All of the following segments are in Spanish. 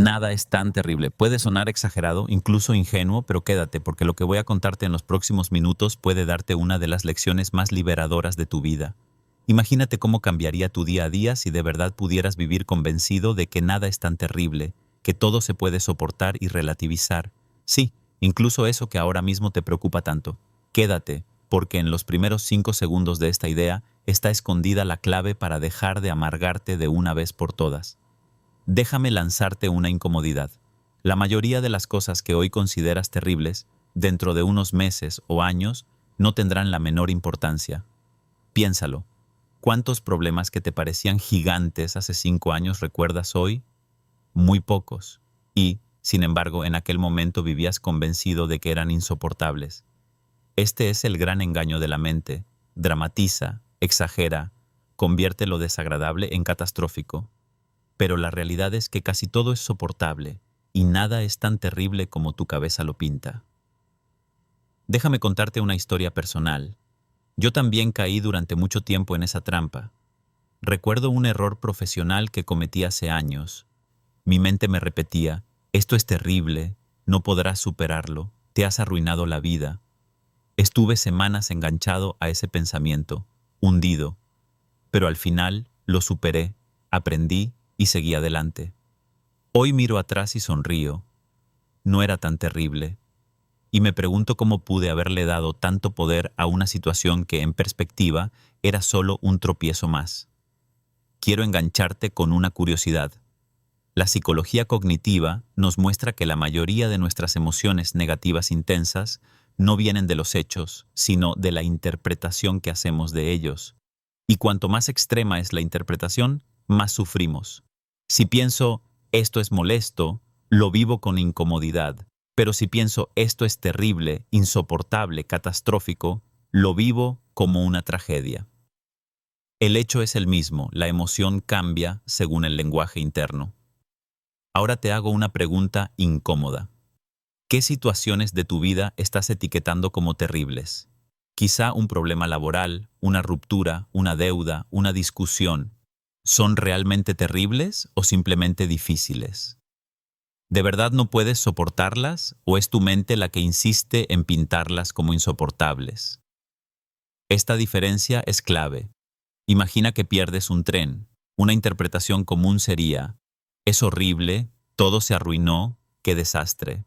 Nada es tan terrible. Puede sonar exagerado, incluso ingenuo, pero quédate, porque lo que voy a contarte en los próximos minutos puede darte una de las lecciones más liberadoras de tu vida. Imagínate cómo cambiaría tu día a día si de verdad pudieras vivir convencido de que nada es tan terrible, que todo se puede soportar y relativizar. Sí, incluso eso que ahora mismo te preocupa tanto. Quédate, porque en los primeros 5 segundos de esta idea está escondida la clave para dejar de amargarte de una vez por todas. Déjame lanzarte una incomodidad. La mayoría de las cosas que hoy consideras terribles, dentro de unos meses o años, no tendrán la menor importancia. Piénsalo. ¿Cuántos problemas que te parecían gigantes hace 5 años recuerdas hoy? Muy pocos. Y, sin embargo, en aquel momento vivías convencido de que eran insoportables. Este es el gran engaño de la mente. Dramatiza, exagera, convierte lo desagradable en catastrófico. Pero la realidad es que casi todo es soportable y nada es tan terrible como tu cabeza lo pinta. Déjame contarte una historia personal. Yo también caí durante mucho tiempo en esa trampa. Recuerdo un error profesional que cometí hace años. Mi mente me repetía, esto es terrible, no podrás superarlo, te has arruinado la vida. Estuve semanas enganchado a ese pensamiento, hundido. Pero al final lo superé, aprendí y seguí adelante. Hoy miro atrás y sonrío. No era tan terrible. Y me pregunto cómo pude haberle dado tanto poder a una situación que en perspectiva era solo un tropiezo más. Quiero engancharte con una curiosidad. La psicología cognitiva nos muestra que la mayoría de nuestras emociones negativas intensas no vienen de los hechos, sino de la interpretación que hacemos de ellos. Y cuanto más extrema es la interpretación, más sufrimos. Si pienso, esto es molesto, lo vivo con incomodidad. Pero si pienso, esto es terrible, insoportable, catastrófico, lo vivo como una tragedia. El hecho es el mismo, la emoción cambia según el lenguaje interno. Ahora te hago una pregunta incómoda. ¿Qué situaciones de tu vida estás etiquetando como terribles? Quizá un problema laboral, una ruptura, una deuda, una discusión. ¿Son realmente terribles o simplemente difíciles? ¿De verdad no puedes soportarlas o es tu mente la que insiste en pintarlas como insoportables? Esta diferencia es clave. Imagina que pierdes un tren. Una interpretación común sería, es horrible, todo se arruinó, qué desastre.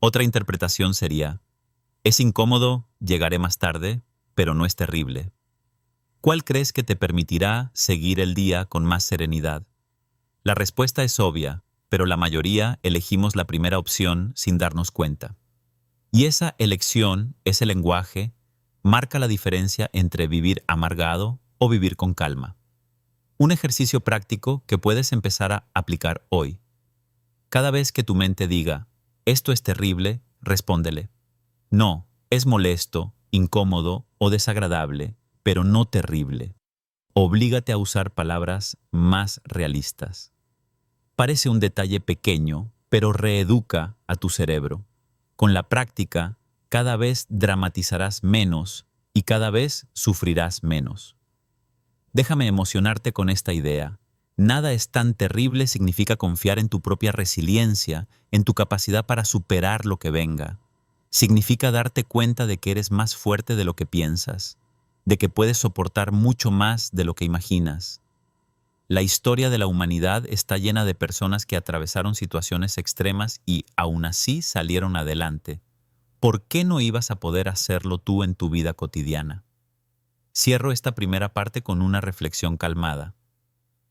Otra interpretación sería, es incómodo, llegaré más tarde, pero no es terrible. ¿Cuál crees que te permitirá seguir el día con más serenidad? La respuesta es obvia, pero la mayoría elegimos la primera opción sin darnos cuenta. Y esa elección, ese lenguaje, marca la diferencia entre vivir amargado o vivir con calma. Un ejercicio práctico que puedes empezar a aplicar hoy. Cada vez que tu mente diga, esto es terrible, respóndele. No, es molesto, incómodo o desagradable, pero no terrible. Oblígate a usar palabras más realistas. Parece un detalle pequeño, pero reeduca a tu cerebro. Con la práctica, cada vez dramatizarás menos y cada vez sufrirás menos. Déjame emocionarte con esta idea. Nada es tan terrible significa confiar en tu propia resiliencia, en tu capacidad para superar lo que venga. Significa darte cuenta de que eres más fuerte de lo que piensas, de que puedes soportar mucho más de lo que imaginas. La historia de la humanidad está llena de personas que atravesaron situaciones extremas y aún así salieron adelante. ¿Por qué no ibas a poder hacerlo tú en tu vida cotidiana? Cierro esta primera parte con una reflexión calmada.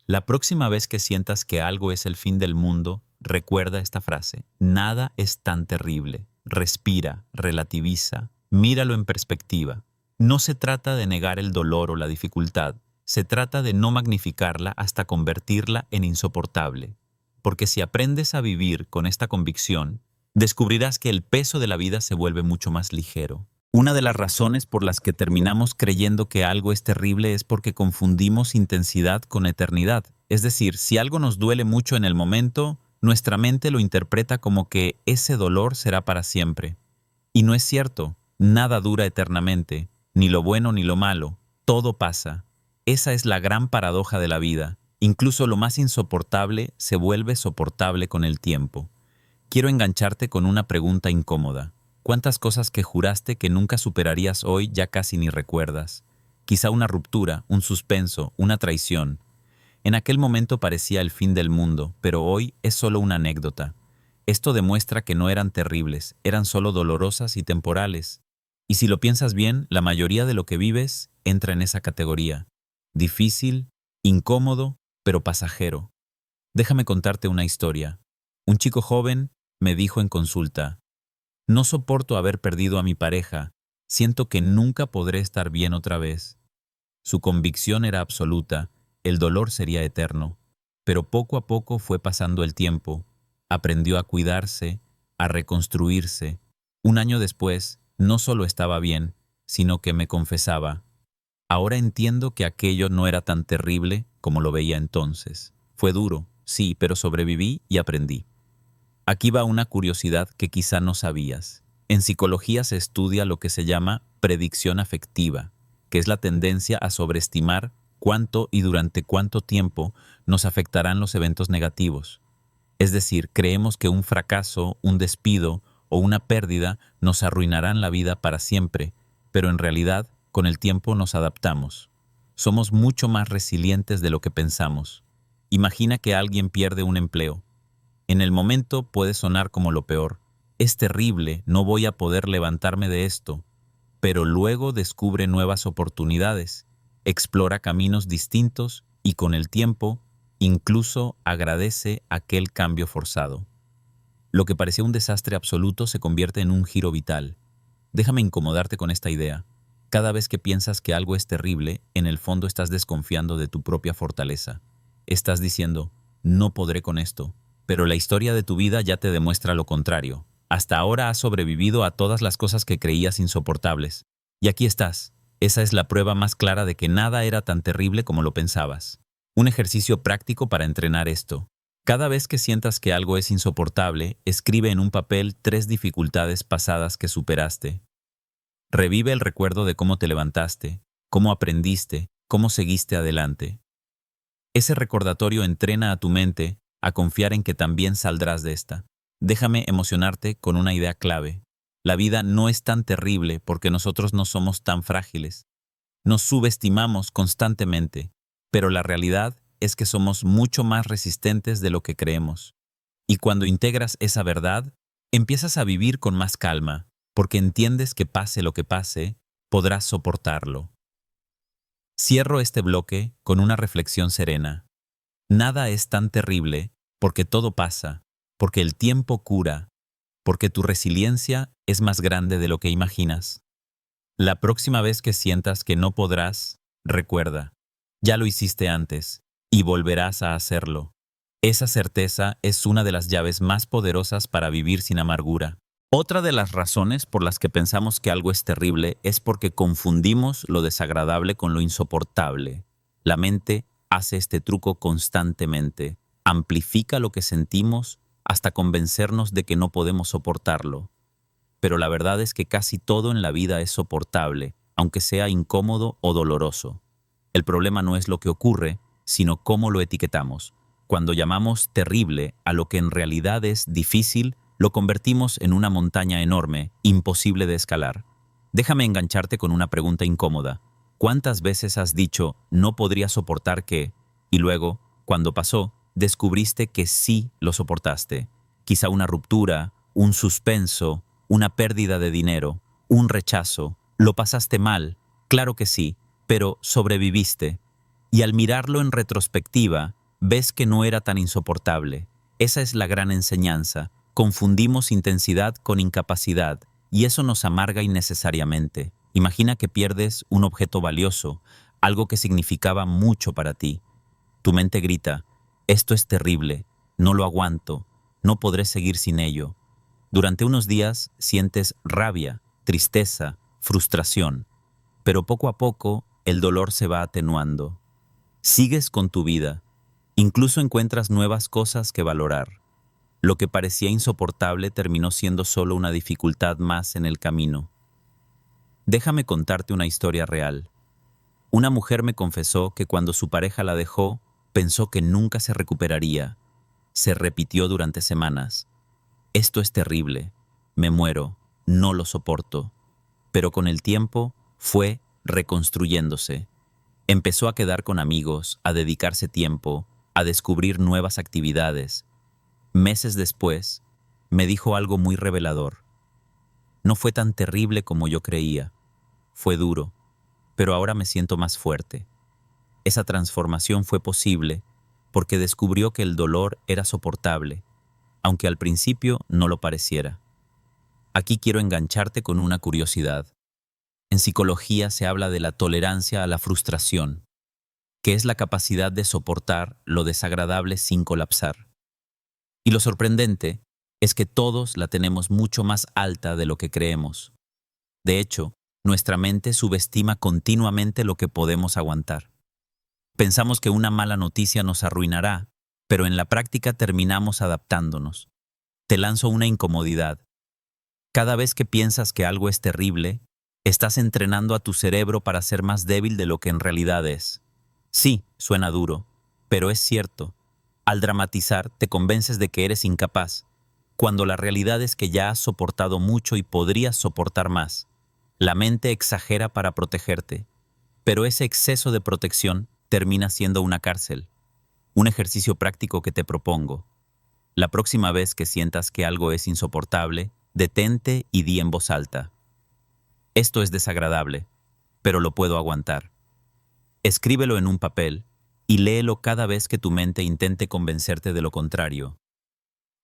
La próxima vez que sientas que algo es el fin del mundo, recuerda esta frase. Nada es tan terrible. Respira, relativiza, míralo en perspectiva. No se trata de negar el dolor o la dificultad, se trata de no magnificarla hasta convertirla en insoportable. Porque si aprendes a vivir con esta convicción, descubrirás que el peso de la vida se vuelve mucho más ligero. Una de las razones por las que terminamos creyendo que algo es terrible es porque confundimos intensidad con eternidad. Es decir, si algo nos duele mucho en el momento, nuestra mente lo interpreta como que ese dolor será para siempre. Y no es cierto, nada dura eternamente, ni lo bueno ni lo malo, todo pasa. Esa es la gran paradoja de la vida. Incluso lo más insoportable se vuelve soportable con el tiempo. Quiero engancharte con una pregunta incómoda. ¿Cuántas cosas que juraste que nunca superarías hoy ya casi ni recuerdas? Quizá una ruptura, un suspenso, una traición. En aquel momento parecía el fin del mundo, pero hoy es solo una anécdota. Esto demuestra que no eran terribles, eran solo dolorosas y temporales. Y si lo piensas bien, la mayoría de lo que vives entra en esa categoría. Difícil, incómodo, pero pasajero. Déjame contarte una historia. Un chico joven me dijo en consulta: no soporto haber perdido a mi pareja, siento que nunca podré estar bien otra vez. Su convicción era absoluta, el dolor sería eterno, pero poco a poco fue pasando el tiempo, aprendió a cuidarse, a reconstruirse. Un año después, no solo estaba bien, sino que me confesaba: ahora entiendo que aquello no era tan terrible como lo veía entonces. Fue duro, sí, pero sobreviví y aprendí. Aquí va una curiosidad que quizá no sabías. En psicología se estudia lo que se llama predicción afectiva, que es la tendencia a sobreestimar cuánto y durante cuánto tiempo nos afectarán los eventos negativos. Es decir, creemos que un fracaso, un despido o una pérdida nos arruinarán la vida para siempre, pero en realidad, con el tiempo nos adaptamos. Somos mucho más resilientes de lo que pensamos. Imagina que alguien pierde un empleo. En el momento puede sonar como lo peor. Es terrible, no voy a poder levantarme de esto. Pero luego descubre nuevas oportunidades, explora caminos distintos y con el tiempo incluso agradece aquel cambio forzado. Lo que parecía un desastre absoluto se convierte en un giro vital. Déjame incomodarte con esta idea. Cada vez que piensas que algo es terrible, en el fondo estás desconfiando de tu propia fortaleza. Estás diciendo: no podré con esto. Pero la historia de tu vida ya te demuestra lo contrario. Hasta ahora has sobrevivido a todas las cosas que creías insoportables. Y aquí estás. Esa es la prueba más clara de que nada era tan terrible como lo pensabas. Un ejercicio práctico para entrenar esto. Cada vez que sientas que algo es insoportable, escribe en un papel 3 dificultades pasadas que superaste. Revive el recuerdo de cómo te levantaste, cómo aprendiste, cómo seguiste adelante. Ese recordatorio entrena a tu mente a confiar en que también saldrás de esta. Déjame emocionarte con una idea clave. La vida no es tan terrible porque nosotros no somos tan frágiles. Nos subestimamos constantemente, pero la realidad es que somos mucho más resistentes de lo que creemos. Y cuando integras esa verdad, empiezas a vivir con más calma, porque entiendes que pase lo que pase, podrás soportarlo. Cierro este bloque con una reflexión serena. Nada es tan terrible porque todo pasa, porque el tiempo cura, porque tu resiliencia es más grande de lo que imaginas. La próxima vez que sientas que no podrás, recuerda: ya lo hiciste antes y volverás a hacerlo. Esa certeza es una de las llaves más poderosas para vivir sin amargura. Otra de las razones por las que pensamos que algo es terrible es porque confundimos lo desagradable con lo insoportable. La mente hace este truco constantemente. Amplifica lo que sentimos hasta convencernos de que no podemos soportarlo. Pero la verdad es que casi todo en la vida es soportable, aunque sea incómodo o doloroso. El problema no es lo que ocurre, sino cómo lo etiquetamos. Cuando llamamos terrible a lo que en realidad es difícil, lo convertimos en una montaña enorme, imposible de escalar. Déjame engancharte con una pregunta incómoda. ¿Cuántas veces has dicho no podría soportar que, y luego, cuando pasó, descubriste que sí lo soportaste? Quizá una ruptura, un suspenso, una pérdida de dinero, un rechazo. Lo pasaste mal, claro que sí, pero sobreviviste. Y al mirarlo en retrospectiva, ves que no era tan insoportable. Esa es la gran enseñanza. Confundimos intensidad con incapacidad, y eso nos amarga innecesariamente. Imagina que pierdes un objeto valioso, algo que significaba mucho para ti. Tu mente grita: esto es terrible, no lo aguanto, no podré seguir sin ello. Durante unos días sientes rabia, tristeza, frustración, pero poco a poco el dolor se va atenuando. Sigues con tu vida, incluso encuentras nuevas cosas que valorar. Lo que parecía insoportable terminó siendo solo una dificultad más en el camino. Déjame contarte una historia real. Una mujer me confesó que cuando su pareja la dejó, Pensó que nunca se recuperaría. Se repitió durante semanas. Esto es terrible. Me muero. No lo soporto. Pero con el tiempo fue reconstruyéndose. Empezó a quedar con amigos, a dedicarse tiempo, a descubrir nuevas actividades. Meses después, me dijo algo muy revelador. No fue tan terrible como yo creía. Fue duro, pero ahora me siento más fuerte. Esa transformación fue posible porque descubrió que el dolor era soportable, aunque al principio no lo pareciera. Aquí quiero engancharte con una curiosidad. En psicología se habla de la tolerancia a la frustración, que es la capacidad de soportar lo desagradable sin colapsar. Y lo sorprendente es que todos la tenemos mucho más alta de lo que creemos. De hecho, nuestra mente subestima continuamente lo que podemos aguantar. Pensamos que una mala noticia nos arruinará, pero en la práctica terminamos adaptándonos. Te lanzo una incomodidad. Cada vez que piensas que algo es terrible, estás entrenando a tu cerebro para ser más débil de lo que en realidad es. Sí, suena duro, pero es cierto. Al dramatizar, te convences de que eres incapaz, cuando la realidad es que ya has soportado mucho y podrías soportar más. La mente exagera para protegerte, pero ese exceso de protección termina siendo una cárcel. Un ejercicio práctico que te propongo. La próxima vez que sientas que algo es insoportable, detente y di en voz alta: esto es desagradable, pero lo puedo aguantar. Escríbelo en un papel y léelo cada vez que tu mente intente convencerte de lo contrario.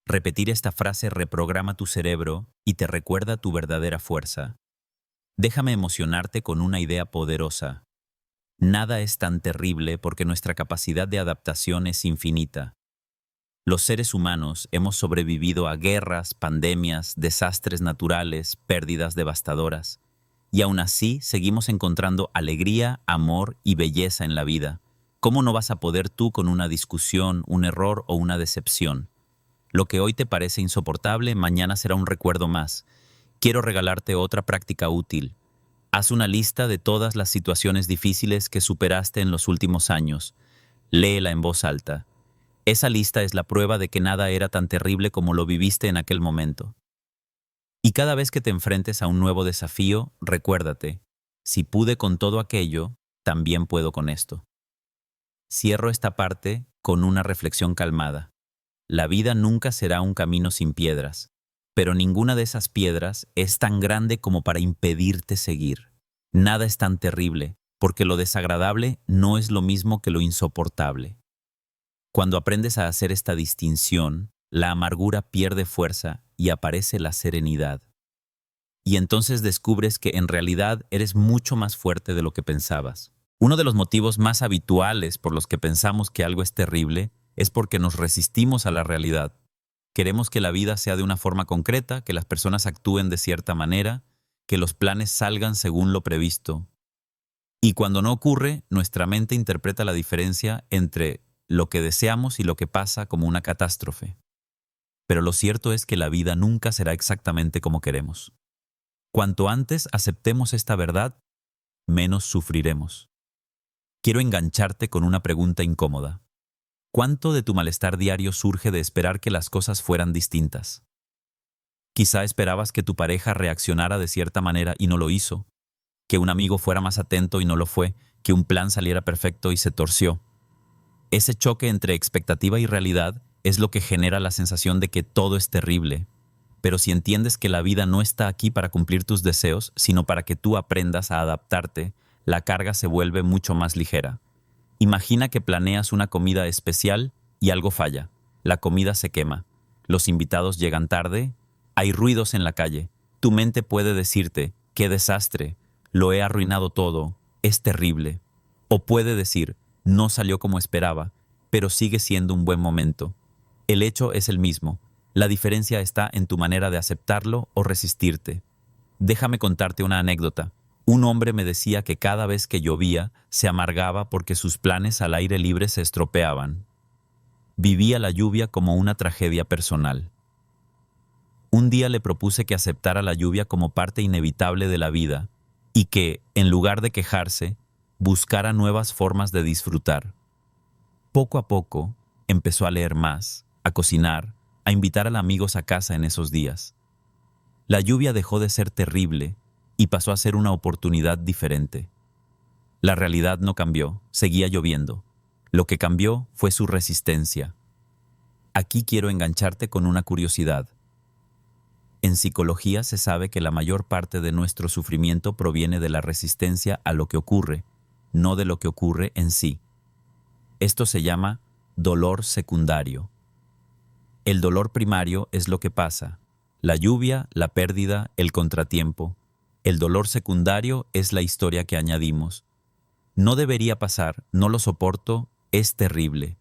Repetir esta frase reprograma tu cerebro y te recuerda tu verdadera fuerza. Déjame emocionarte con una idea poderosa. Nada es tan terrible porque nuestra capacidad de adaptación es infinita. Los seres humanos hemos sobrevivido a guerras, pandemias, desastres naturales, pérdidas devastadoras. Y aún así seguimos encontrando alegría, amor y belleza en la vida. ¿Cómo no vas a poder tú con una discusión, un error o una decepción? Lo que hoy te parece insoportable, mañana será un recuerdo más. Quiero regalarte otra práctica útil. Haz una lista de todas las situaciones difíciles que superaste en los últimos años. Léela en voz alta. Esa lista es la prueba de que nada era tan terrible como lo viviste en aquel momento. Y cada vez que te enfrentes a un nuevo desafío, recuérdate: si pude con todo aquello, también puedo con esto. Cierro esta parte con una reflexión calmada. La vida nunca será un camino sin piedras, pero ninguna de esas piedras es tan grande como para impedirte seguir. Nada es tan terrible, porque lo desagradable no es lo mismo que lo insoportable. Cuando aprendes a hacer esta distinción, la amargura pierde fuerza y aparece la serenidad. Y entonces descubres que en realidad eres mucho más fuerte de lo que pensabas. Uno de los motivos más habituales por los que pensamos que algo es terrible es porque nos resistimos a la realidad. Queremos que la vida sea de una forma concreta, que las personas actúen de cierta manera, que los planes salgan según lo previsto. Y cuando no ocurre, nuestra mente interpreta la diferencia entre lo que deseamos y lo que pasa como una catástrofe. Pero lo cierto es que la vida nunca será exactamente como queremos. Cuanto antes aceptemos esta verdad, menos sufriremos. Quiero engancharte con una pregunta incómoda. ¿Cuánto de tu malestar diario surge de esperar que las cosas fueran distintas? Quizá esperabas que tu pareja reaccionara de cierta manera y no lo hizo, que un amigo fuera más atento y no lo fue, que un plan saliera perfecto y se torció. Ese choque entre expectativa y realidad es lo que genera la sensación de que todo es terrible. Pero si entiendes que la vida no está aquí para cumplir tus deseos, sino para que tú aprendas a adaptarte, la carga se vuelve mucho más ligera. Imagina que planeas una comida especial y algo falla. La comida se quema. Los invitados llegan tarde. Hay ruidos en la calle. Tu mente puede decirte: ¡qué desastre! Lo he arruinado todo. Es terrible. O puede decir: no salió como esperaba, pero sigue siendo un buen momento. El hecho es el mismo. La diferencia está en tu manera de aceptarlo o resistirte. Déjame contarte una anécdota. Un hombre me decía que cada vez que llovía se amargaba porque sus planes al aire libre se estropeaban. Vivía la lluvia como una tragedia personal. Un día le propuse que aceptara la lluvia como parte inevitable de la vida y que, en lugar de quejarse, buscara nuevas formas de disfrutar. Poco a poco, empezó a leer más, a cocinar, a invitar a amigos a casa en esos días. La lluvia dejó de ser terrible y pasó a ser una oportunidad diferente. La realidad no cambió, seguía lloviendo. Lo que cambió fue su resistencia. Aquí quiero engancharte con una curiosidad. En psicología se sabe que la mayor parte de nuestro sufrimiento proviene de la resistencia a lo que ocurre, no de lo que ocurre en sí. Esto se llama dolor secundario. El dolor primario es lo que pasa: la lluvia, la pérdida, el contratiempo. El dolor secundario es la historia que añadimos. No debería pasar, no lo soporto, es terrible.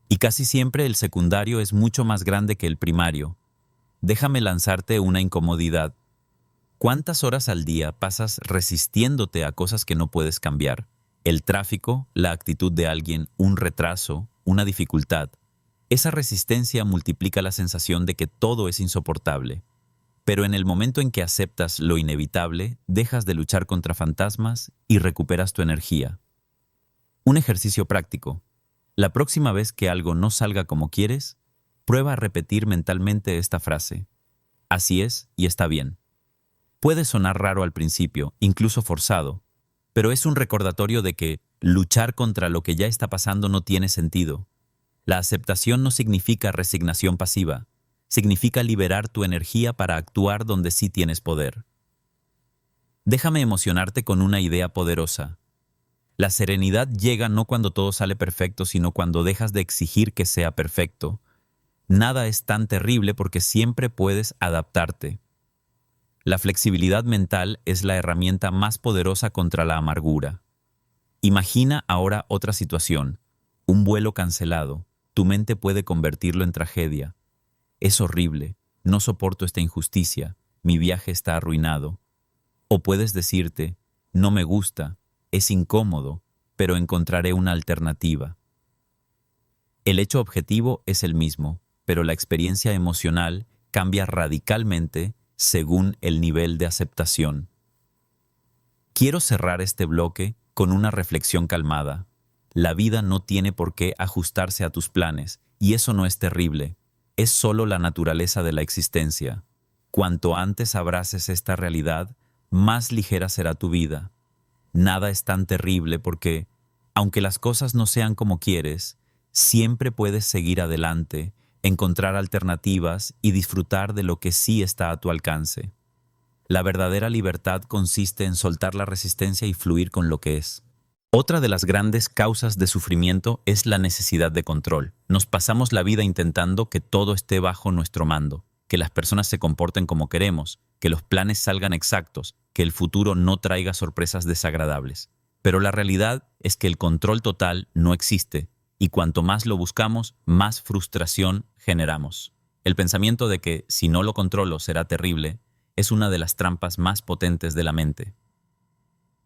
Y casi siempre el secundario es mucho más grande que el primario. Déjame lanzarte una incomodidad. ¿Cuántas horas al día pasas resistiéndote a cosas que no puedes cambiar? El tráfico, la actitud de alguien, un retraso, una dificultad. Esa resistencia multiplica la sensación de que todo es insoportable. Pero en el momento en que aceptas lo inevitable, dejas de luchar contra fantasmas y recuperas tu energía. Un ejercicio práctico. La próxima vez que algo no salga como quieres, prueba a repetir mentalmente esta frase: así es y está bien. Puede sonar raro al principio, incluso forzado, pero es un recordatorio de que luchar contra lo que ya está pasando no tiene sentido. La aceptación no significa resignación pasiva, significa liberar tu energía para actuar donde sí tienes poder. Déjame emocionarte con una idea poderosa. La serenidad llega no cuando todo sale perfecto, sino cuando dejas de exigir que sea perfecto. Nada es tan terrible porque siempre puedes adaptarte. La flexibilidad mental es la herramienta más poderosa contra la amargura. Imagina ahora otra situación: un vuelo cancelado. Tu mente puede convertirlo en tragedia. Es horrible, no soporto esta injusticia, mi viaje está arruinado. O puedes decirte: no me gusta, es incómodo, pero encontraré una alternativa. El hecho objetivo es el mismo, pero la experiencia emocional cambia radicalmente según el nivel de aceptación. Quiero cerrar este bloque con una reflexión calmada. La vida no tiene por qué ajustarse a tus planes, y eso no es terrible. Es solo la naturaleza de la existencia. Cuanto antes abraces esta realidad, más ligera será tu vida. Nada es tan terrible porque, aunque las cosas no sean como quieres, siempre puedes seguir adelante, encontrar alternativas y disfrutar de lo que sí está a tu alcance. La verdadera libertad consiste en soltar la resistencia y fluir con lo que es. Otra de las grandes causas de sufrimiento es la necesidad de control. Nos pasamos la vida intentando que todo esté bajo nuestro mando, que las personas se comporten como queremos, que los planes salgan exactos, que el futuro no traiga sorpresas desagradables. Pero la realidad es que el control total no existe, y cuanto más lo buscamos, más frustración generamos. El pensamiento de que si no lo controlo será terrible es una de las trampas más potentes de la mente.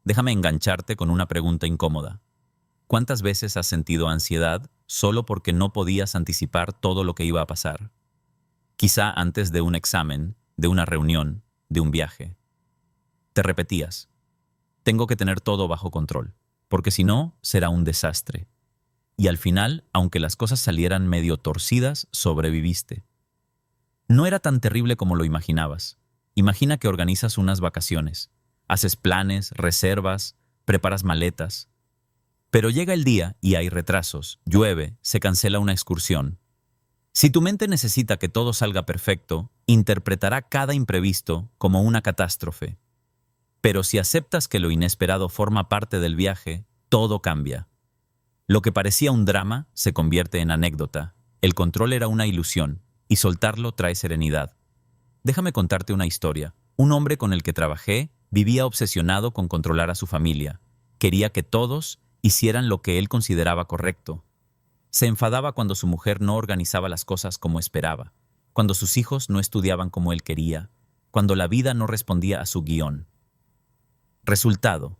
Déjame engancharte con una pregunta incómoda. ¿Cuántas veces has sentido ansiedad solo porque no podías anticipar todo lo que iba a pasar? Quizá antes de un examen, de una reunión, de un viaje. Te repetías: tengo que tener todo bajo control, porque si no, será un desastre. Y al final, aunque las cosas salieran medio torcidas, sobreviviste. No era tan terrible como lo imaginabas. Imagina que organizas unas vacaciones. Haces planes, reservas, preparas maletas. Pero llega el día y hay retrasos, llueve, se cancela una excursión. Si tu mente necesita que todo salga perfecto, interpretará cada imprevisto como una catástrofe. Pero si aceptas que lo inesperado forma parte del viaje, todo cambia. Lo que parecía un drama se convierte en anécdota. El control era una ilusión, y soltarlo trae serenidad. Déjame contarte una historia. Un hombre con el que trabajé vivía obsesionado con controlar a su familia. Quería que todos hicieran lo que él consideraba correcto. Se enfadaba cuando su mujer no organizaba las cosas como esperaba, cuando sus hijos no estudiaban como él quería, cuando la vida no respondía a su guión. Resultado: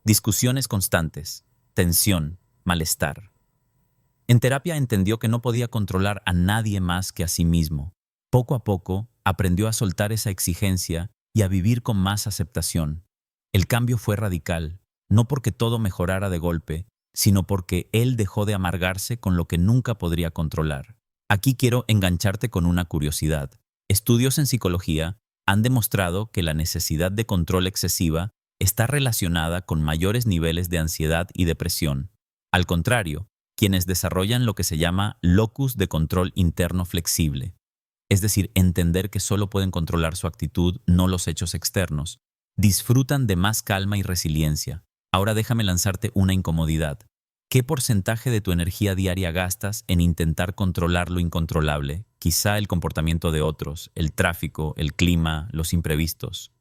discusiones constantes, tensión, malestar. En terapia entendió que no podía controlar a nadie más que a sí mismo. Poco a poco aprendió a soltar esa exigencia y a vivir con más aceptación. El cambio fue radical, no porque todo mejorara de golpe, sino porque él dejó de amargarse con lo que nunca podría controlar. Aquí quiero engancharte con una curiosidad. Estudios en psicología han demostrado que la necesidad de control excesiva está relacionada con mayores niveles de ansiedad y depresión. Al contrario, quienes desarrollan lo que se llama locus de control interno flexible, es decir, entender que solo pueden controlar su actitud, no los hechos externos, disfrutan de más calma y resiliencia. Ahora déjame lanzarte una incomodidad. ¿Qué porcentaje de tu energía diaria gastas en intentar controlar lo incontrolable? Quizá el comportamiento de otros, el tráfico, el clima, los imprevistos.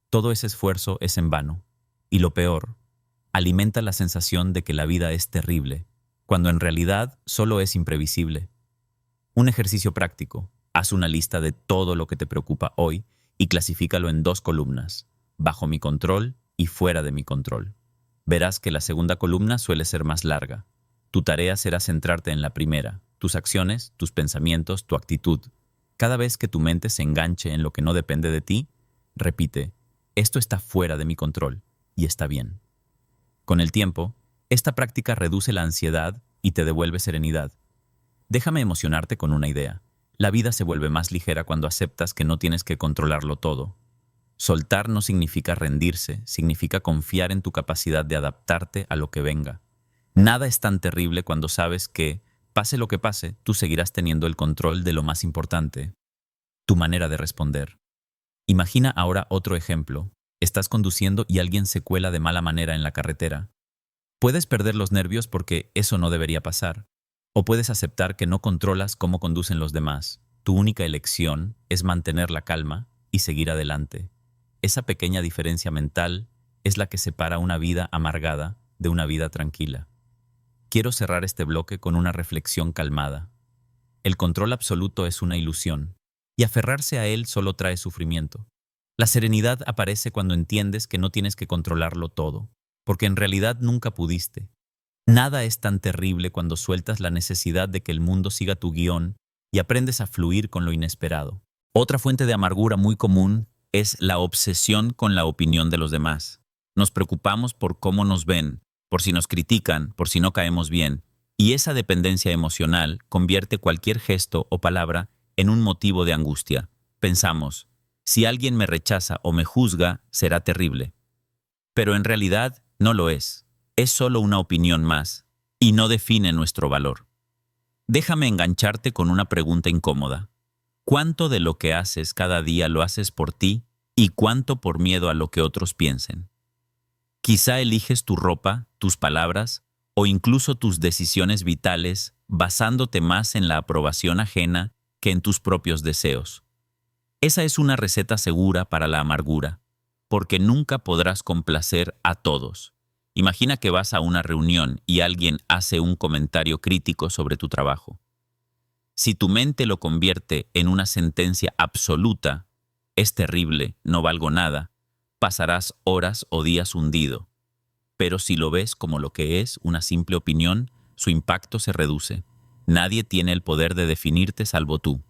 Todo ese esfuerzo es en vano. Y lo peor, alimenta la sensación de que la vida es terrible, cuando en realidad solo es imprevisible. Un ejercicio práctico. Haz una lista de todo lo que te preocupa hoy y clasifícalo en 2 columnas, bajo mi control y fuera de mi control. Verás que la segunda columna suele ser más larga. Tu tarea será centrarte en la primera, tus acciones, tus pensamientos, tu actitud. Cada vez que tu mente se enganche en lo que no depende de ti, repite, esto está fuera de mi control y está bien. Con el tiempo, esta práctica reduce la ansiedad y te devuelve serenidad. Déjame emocionarte con una idea. La vida se vuelve más ligera cuando aceptas que no tienes que controlarlo todo. Soltar no significa rendirse, significa confiar en tu capacidad de adaptarte a lo que venga. Nada es tan terrible cuando sabes que, pase lo que pase, tú seguirás teniendo el control de lo más importante, tu manera de responder. Imagina ahora otro ejemplo. Estás conduciendo y alguien se cuela de mala manera en la carretera. Puedes perder los nervios porque eso no debería pasar. O puedes aceptar que no controlas cómo conducen los demás. Tu única elección es mantener la calma y seguir adelante. Esa pequeña diferencia mental es la que separa una vida amargada de una vida tranquila. Quiero cerrar este bloque con una reflexión calmada. El control absoluto es una ilusión, y aferrarse a él solo trae sufrimiento. La serenidad aparece cuando entiendes que no tienes que controlarlo todo, porque en realidad nunca pudiste. Nada es tan terrible cuando sueltas la necesidad de que el mundo siga tu guión y aprendes a fluir con lo inesperado. Otra fuente de amargura muy común es la obsesión con la opinión de los demás. Nos preocupamos por cómo nos ven, por si nos critican, por si no caemos bien, y esa dependencia emocional convierte cualquier gesto o palabra en un motivo de angustia. Pensamos, si alguien me rechaza o me juzga, será terrible. Pero en realidad no lo es. Es solo una opinión más, y no define nuestro valor. Déjame engancharte con una pregunta incómoda. ¿Cuánto de lo que haces cada día lo haces por ti y cuánto por miedo a lo que otros piensen? Quizá eliges tu ropa, tus palabras o incluso tus decisiones vitales basándote más en la aprobación ajena que en tus propios deseos. Esa es una receta segura para la amargura, porque nunca podrás complacer a todos. Imagina que vas a una reunión y alguien hace un comentario crítico sobre tu trabajo. Si tu mente lo convierte en una sentencia absoluta, es terrible, no valgo nada, pasarás horas o días hundido. Pero si lo ves como lo que es, una simple opinión, su impacto se reduce. Nadie tiene el poder de definirte salvo tú.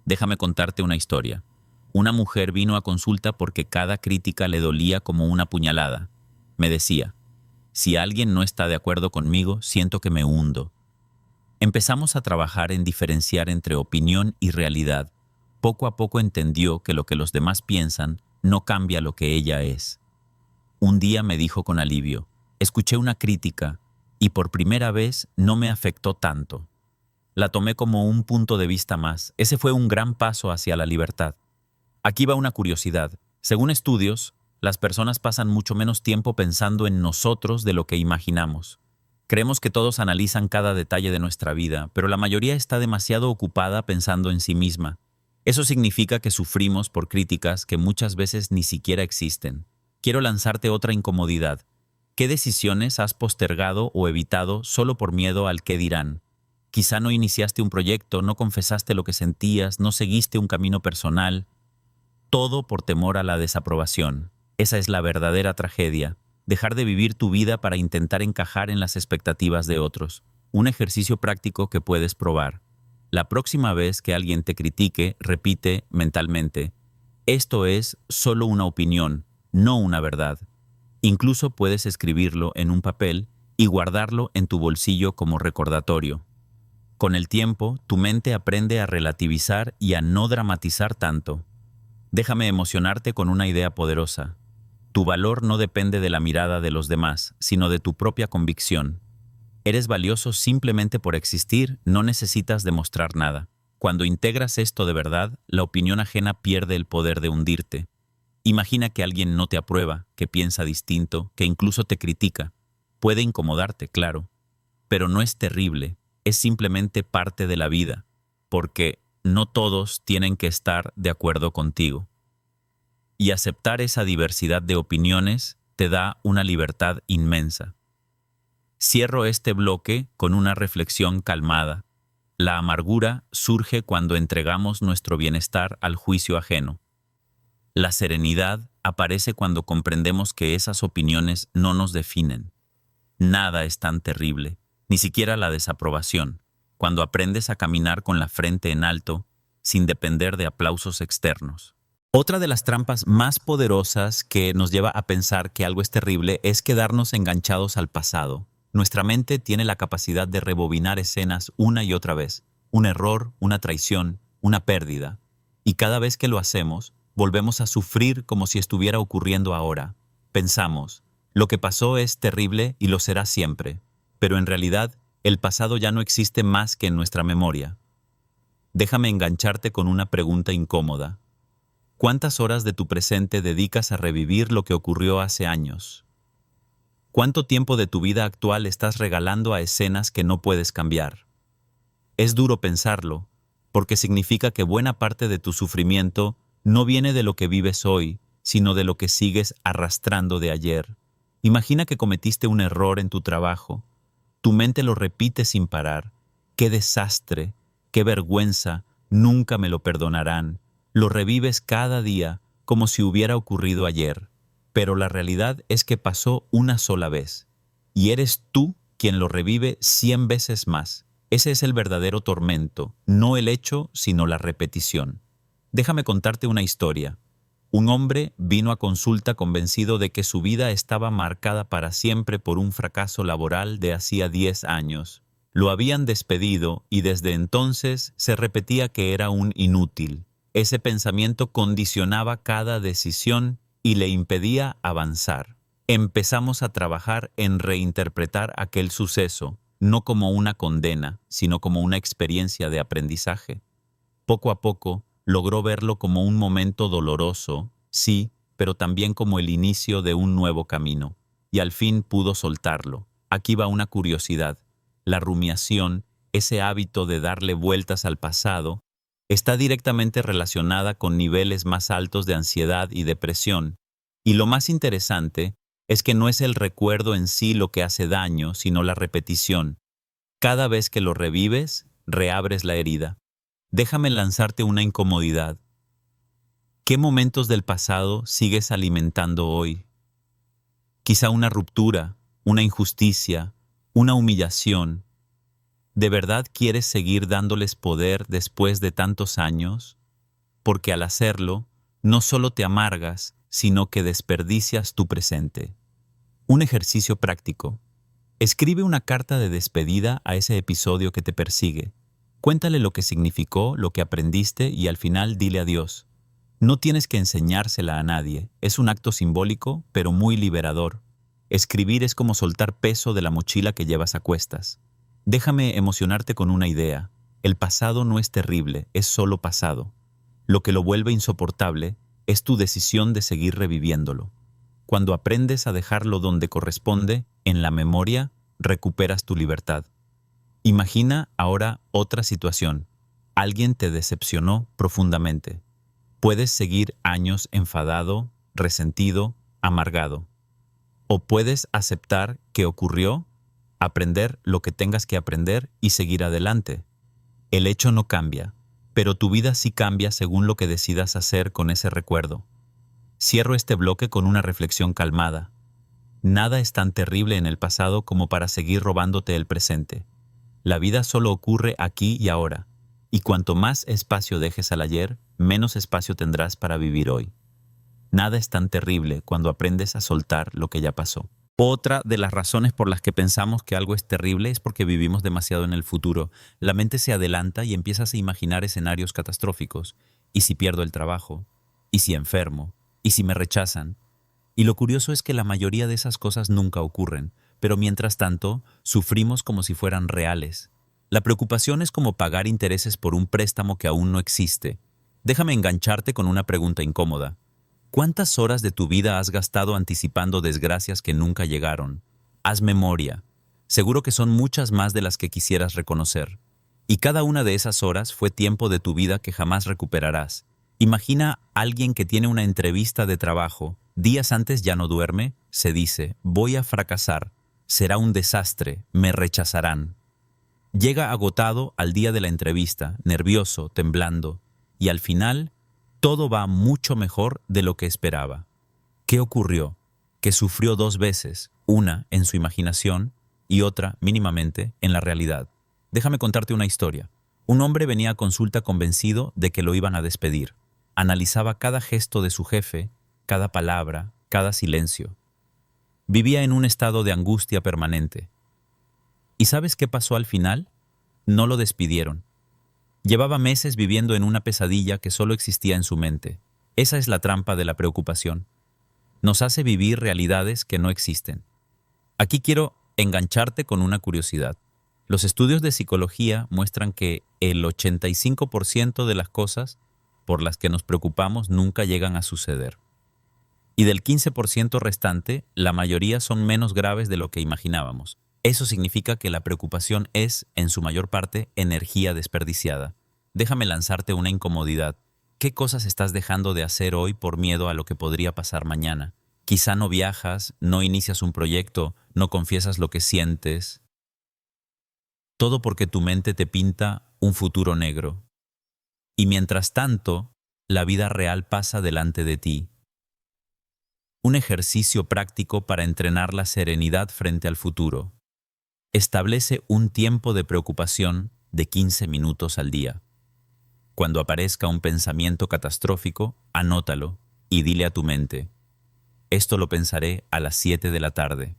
Déjame contarte una historia. Una mujer vino a consulta porque cada crítica le dolía como una puñalada. Me decía, si alguien no está de acuerdo conmigo, siento que me hundo. Empezamos a trabajar en diferenciar entre opinión y realidad. Poco a poco entendió que lo que los demás piensan no cambia lo que ella es. Un día me dijo con alivio, escuché una crítica y por primera vez no me afectó tanto. La tomé como un punto de vista más. Ese fue un gran paso hacia la libertad. Aquí va una curiosidad. Según estudios, las personas pasan mucho menos tiempo pensando en nosotros de lo que imaginamos. Creemos que todos analizan cada detalle de nuestra vida, pero la mayoría está demasiado ocupada pensando en sí misma. Eso significa que sufrimos por críticas que muchas veces ni siquiera existen. Quiero lanzarte otra incomodidad. ¿Qué decisiones has postergado o evitado solo por miedo al qué dirán? Quizá no iniciaste un proyecto, no confesaste lo que sentías, no seguiste un camino personal. Todo por temor a la desaprobación. Esa es la verdadera tragedia. Dejar de vivir tu vida para intentar encajar en las expectativas de otros. Un ejercicio práctico que puedes probar. La próxima vez que alguien te critique, repite mentalmente, esto es solo una opinión, no una verdad. Incluso puedes escribirlo en un papel y guardarlo en tu bolsillo como recordatorio. Con el tiempo, tu mente aprende a relativizar y a no dramatizar tanto. Déjame emocionarte con una idea poderosa. Tu valor no depende de la mirada de los demás, sino de tu propia convicción. Eres valioso simplemente por existir, no necesitas demostrar nada. Cuando integras esto de verdad, la opinión ajena pierde el poder de hundirte. Imagina que alguien no te aprueba, que piensa distinto, que incluso te critica. Puede incomodarte, claro, pero no es terrible, es simplemente parte de la vida, porque no todos tienen que estar de acuerdo contigo. Y aceptar esa diversidad de opiniones te da una libertad inmensa. Cierro este bloque con una reflexión calmada. La amargura surge cuando entregamos nuestro bienestar al juicio ajeno. La serenidad aparece cuando comprendemos que esas opiniones no nos definen. Nada es tan terrible, ni siquiera la desaprobación, cuando aprendes a caminar con la frente en alto, sin depender de aplausos externos. Otra de las trampas más poderosas que nos lleva a pensar que algo es terrible es quedarnos enganchados al pasado. Nuestra mente tiene la capacidad de rebobinar escenas una y otra vez, un error, una traición, una pérdida. Y cada vez que lo hacemos, volvemos a sufrir como si estuviera ocurriendo ahora. Pensamos, lo que pasó es terrible y lo será siempre, pero en realidad el pasado ya no existe más que en nuestra memoria. Déjame engancharte con una pregunta incómoda. ¿Cuántas horas de tu presente dedicas a revivir lo que ocurrió hace años? ¿Cuánto tiempo de tu vida actual estás regalando a escenas que no puedes cambiar? Es duro pensarlo, porque significa que buena parte de tu sufrimiento no viene de lo que vives hoy, sino de lo que sigues arrastrando de ayer. Imagina que cometiste un error en tu trabajo. Tu mente lo repite sin parar. ¡Qué desastre! ¡Qué vergüenza! Nunca me lo perdonarán. Lo revives cada día como si hubiera ocurrido ayer. Pero la realidad es que pasó una sola vez. Y eres tú quien lo revive 100 veces más. Ese es el verdadero tormento, no el hecho, sino la repetición. Déjame contarte una historia. Un hombre vino a consulta convencido de que su vida estaba marcada para siempre por un fracaso laboral de hacía 10 años. Lo habían despedido y desde entonces se repetía que era un inútil. Ese pensamiento condicionaba cada decisión y le impedía avanzar. Empezamos a trabajar en reinterpretar aquel suceso, no como una condena, sino como una experiencia de aprendizaje. Poco a poco, logró verlo como un momento doloroso, sí, pero también como el inicio de un nuevo camino. Y al fin pudo soltarlo. Aquí va una curiosidad. La rumiación, ese hábito de darle vueltas al pasado, está directamente relacionada con niveles más altos de ansiedad y depresión. Y lo más interesante es que no es el recuerdo en sí lo que hace daño, sino la repetición. Cada vez que lo revives, reabres la herida. Déjame lanzarte una incomodidad. ¿Qué momentos del pasado sigues alimentando hoy? Quizá una ruptura, una injusticia, una humillación. ¿De verdad quieres seguir dándoles poder después de tantos años? Porque al hacerlo, no solo te amargas, sino que desperdicias tu presente. Un ejercicio práctico. Escribe una carta de despedida a ese episodio que te persigue. Cuéntale lo que significó, lo que aprendiste y al final dile adiós. No tienes que enseñársela a nadie, es un acto simbólico, pero muy liberador. Escribir es como soltar peso de la mochila que llevas a cuestas. Déjame emocionarte con una idea. El pasado no es terrible, es solo pasado. Lo que lo vuelve insoportable es tu decisión de seguir reviviéndolo. Cuando aprendes a dejarlo donde corresponde, en la memoria, recuperas tu libertad. Imagina ahora otra situación. Alguien te decepcionó profundamente. Puedes seguir años enfadado, resentido, amargado. O puedes aceptar que ocurrió, aprender lo que tengas que aprender y seguir adelante. El hecho no cambia, pero tu vida sí cambia según lo que decidas hacer con ese recuerdo. Cierro este bloque con una reflexión calmada. Nada es tan terrible en el pasado como para seguir robándote el presente. La vida solo ocurre aquí y ahora, y cuanto más espacio dejes al ayer, menos espacio tendrás para vivir hoy. Nada es tan terrible cuando aprendes a soltar lo que ya pasó. Otra de las razones por las que pensamos que algo es terrible es porque vivimos demasiado en el futuro. La mente se adelanta y empiezas a imaginar escenarios catastróficos. ¿Y si pierdo el trabajo? ¿Y si enfermo? ¿Y si me rechazan? Y lo curioso es que la mayoría de esas cosas nunca ocurren, pero mientras tanto, sufrimos como si fueran reales. La preocupación es como pagar intereses por un préstamo que aún no existe. Déjame engancharte con una pregunta incómoda. ¿Cuántas horas de tu vida has gastado anticipando desgracias que nunca llegaron? Haz memoria. Seguro que son muchas más de las que quisieras reconocer. Y cada una de esas horas fue tiempo de tu vida que jamás recuperarás. Imagina a alguien que tiene una entrevista de trabajo. Días antes ya no duerme, se dice, voy a fracasar, será un desastre, me rechazarán. Llega agotado al día de la entrevista, nervioso, temblando, y al final todo va mucho mejor de lo que esperaba. ¿Qué ocurrió? Que sufrió dos veces, una en su imaginación y otra, mínimamente, en la realidad. Déjame contarte una historia. Un hombre venía a consulta convencido de que lo iban a despedir. Analizaba cada gesto de su jefe, cada palabra, cada silencio. Vivía en un estado de angustia permanente. ¿Y sabes qué pasó al final? No lo despidieron. Llevaba meses viviendo en una pesadilla que solo existía en su mente. Esa es la trampa de la preocupación. Nos hace vivir realidades que no existen. Aquí quiero engancharte con una curiosidad. Los estudios de psicología muestran que el 85% de las cosas por las que nos preocupamos nunca llegan a suceder. Y del 15% restante, la mayoría son menos graves de lo que imaginábamos. Eso significa que la preocupación es, en su mayor parte, energía desperdiciada. Déjame lanzarte una incomodidad. ¿Qué cosas estás dejando de hacer hoy por miedo a lo que podría pasar mañana? Quizá no viajas, no inicias un proyecto, no confiesas lo que sientes. Todo porque tu mente te pinta un futuro negro. Y mientras tanto, la vida real pasa delante de ti. Un ejercicio práctico para entrenar la serenidad frente al futuro. Establece un tiempo de preocupación de 15 minutos al día. Cuando aparezca un pensamiento catastrófico, anótalo y dile a tu mente, esto lo pensaré a las 7 de la tarde.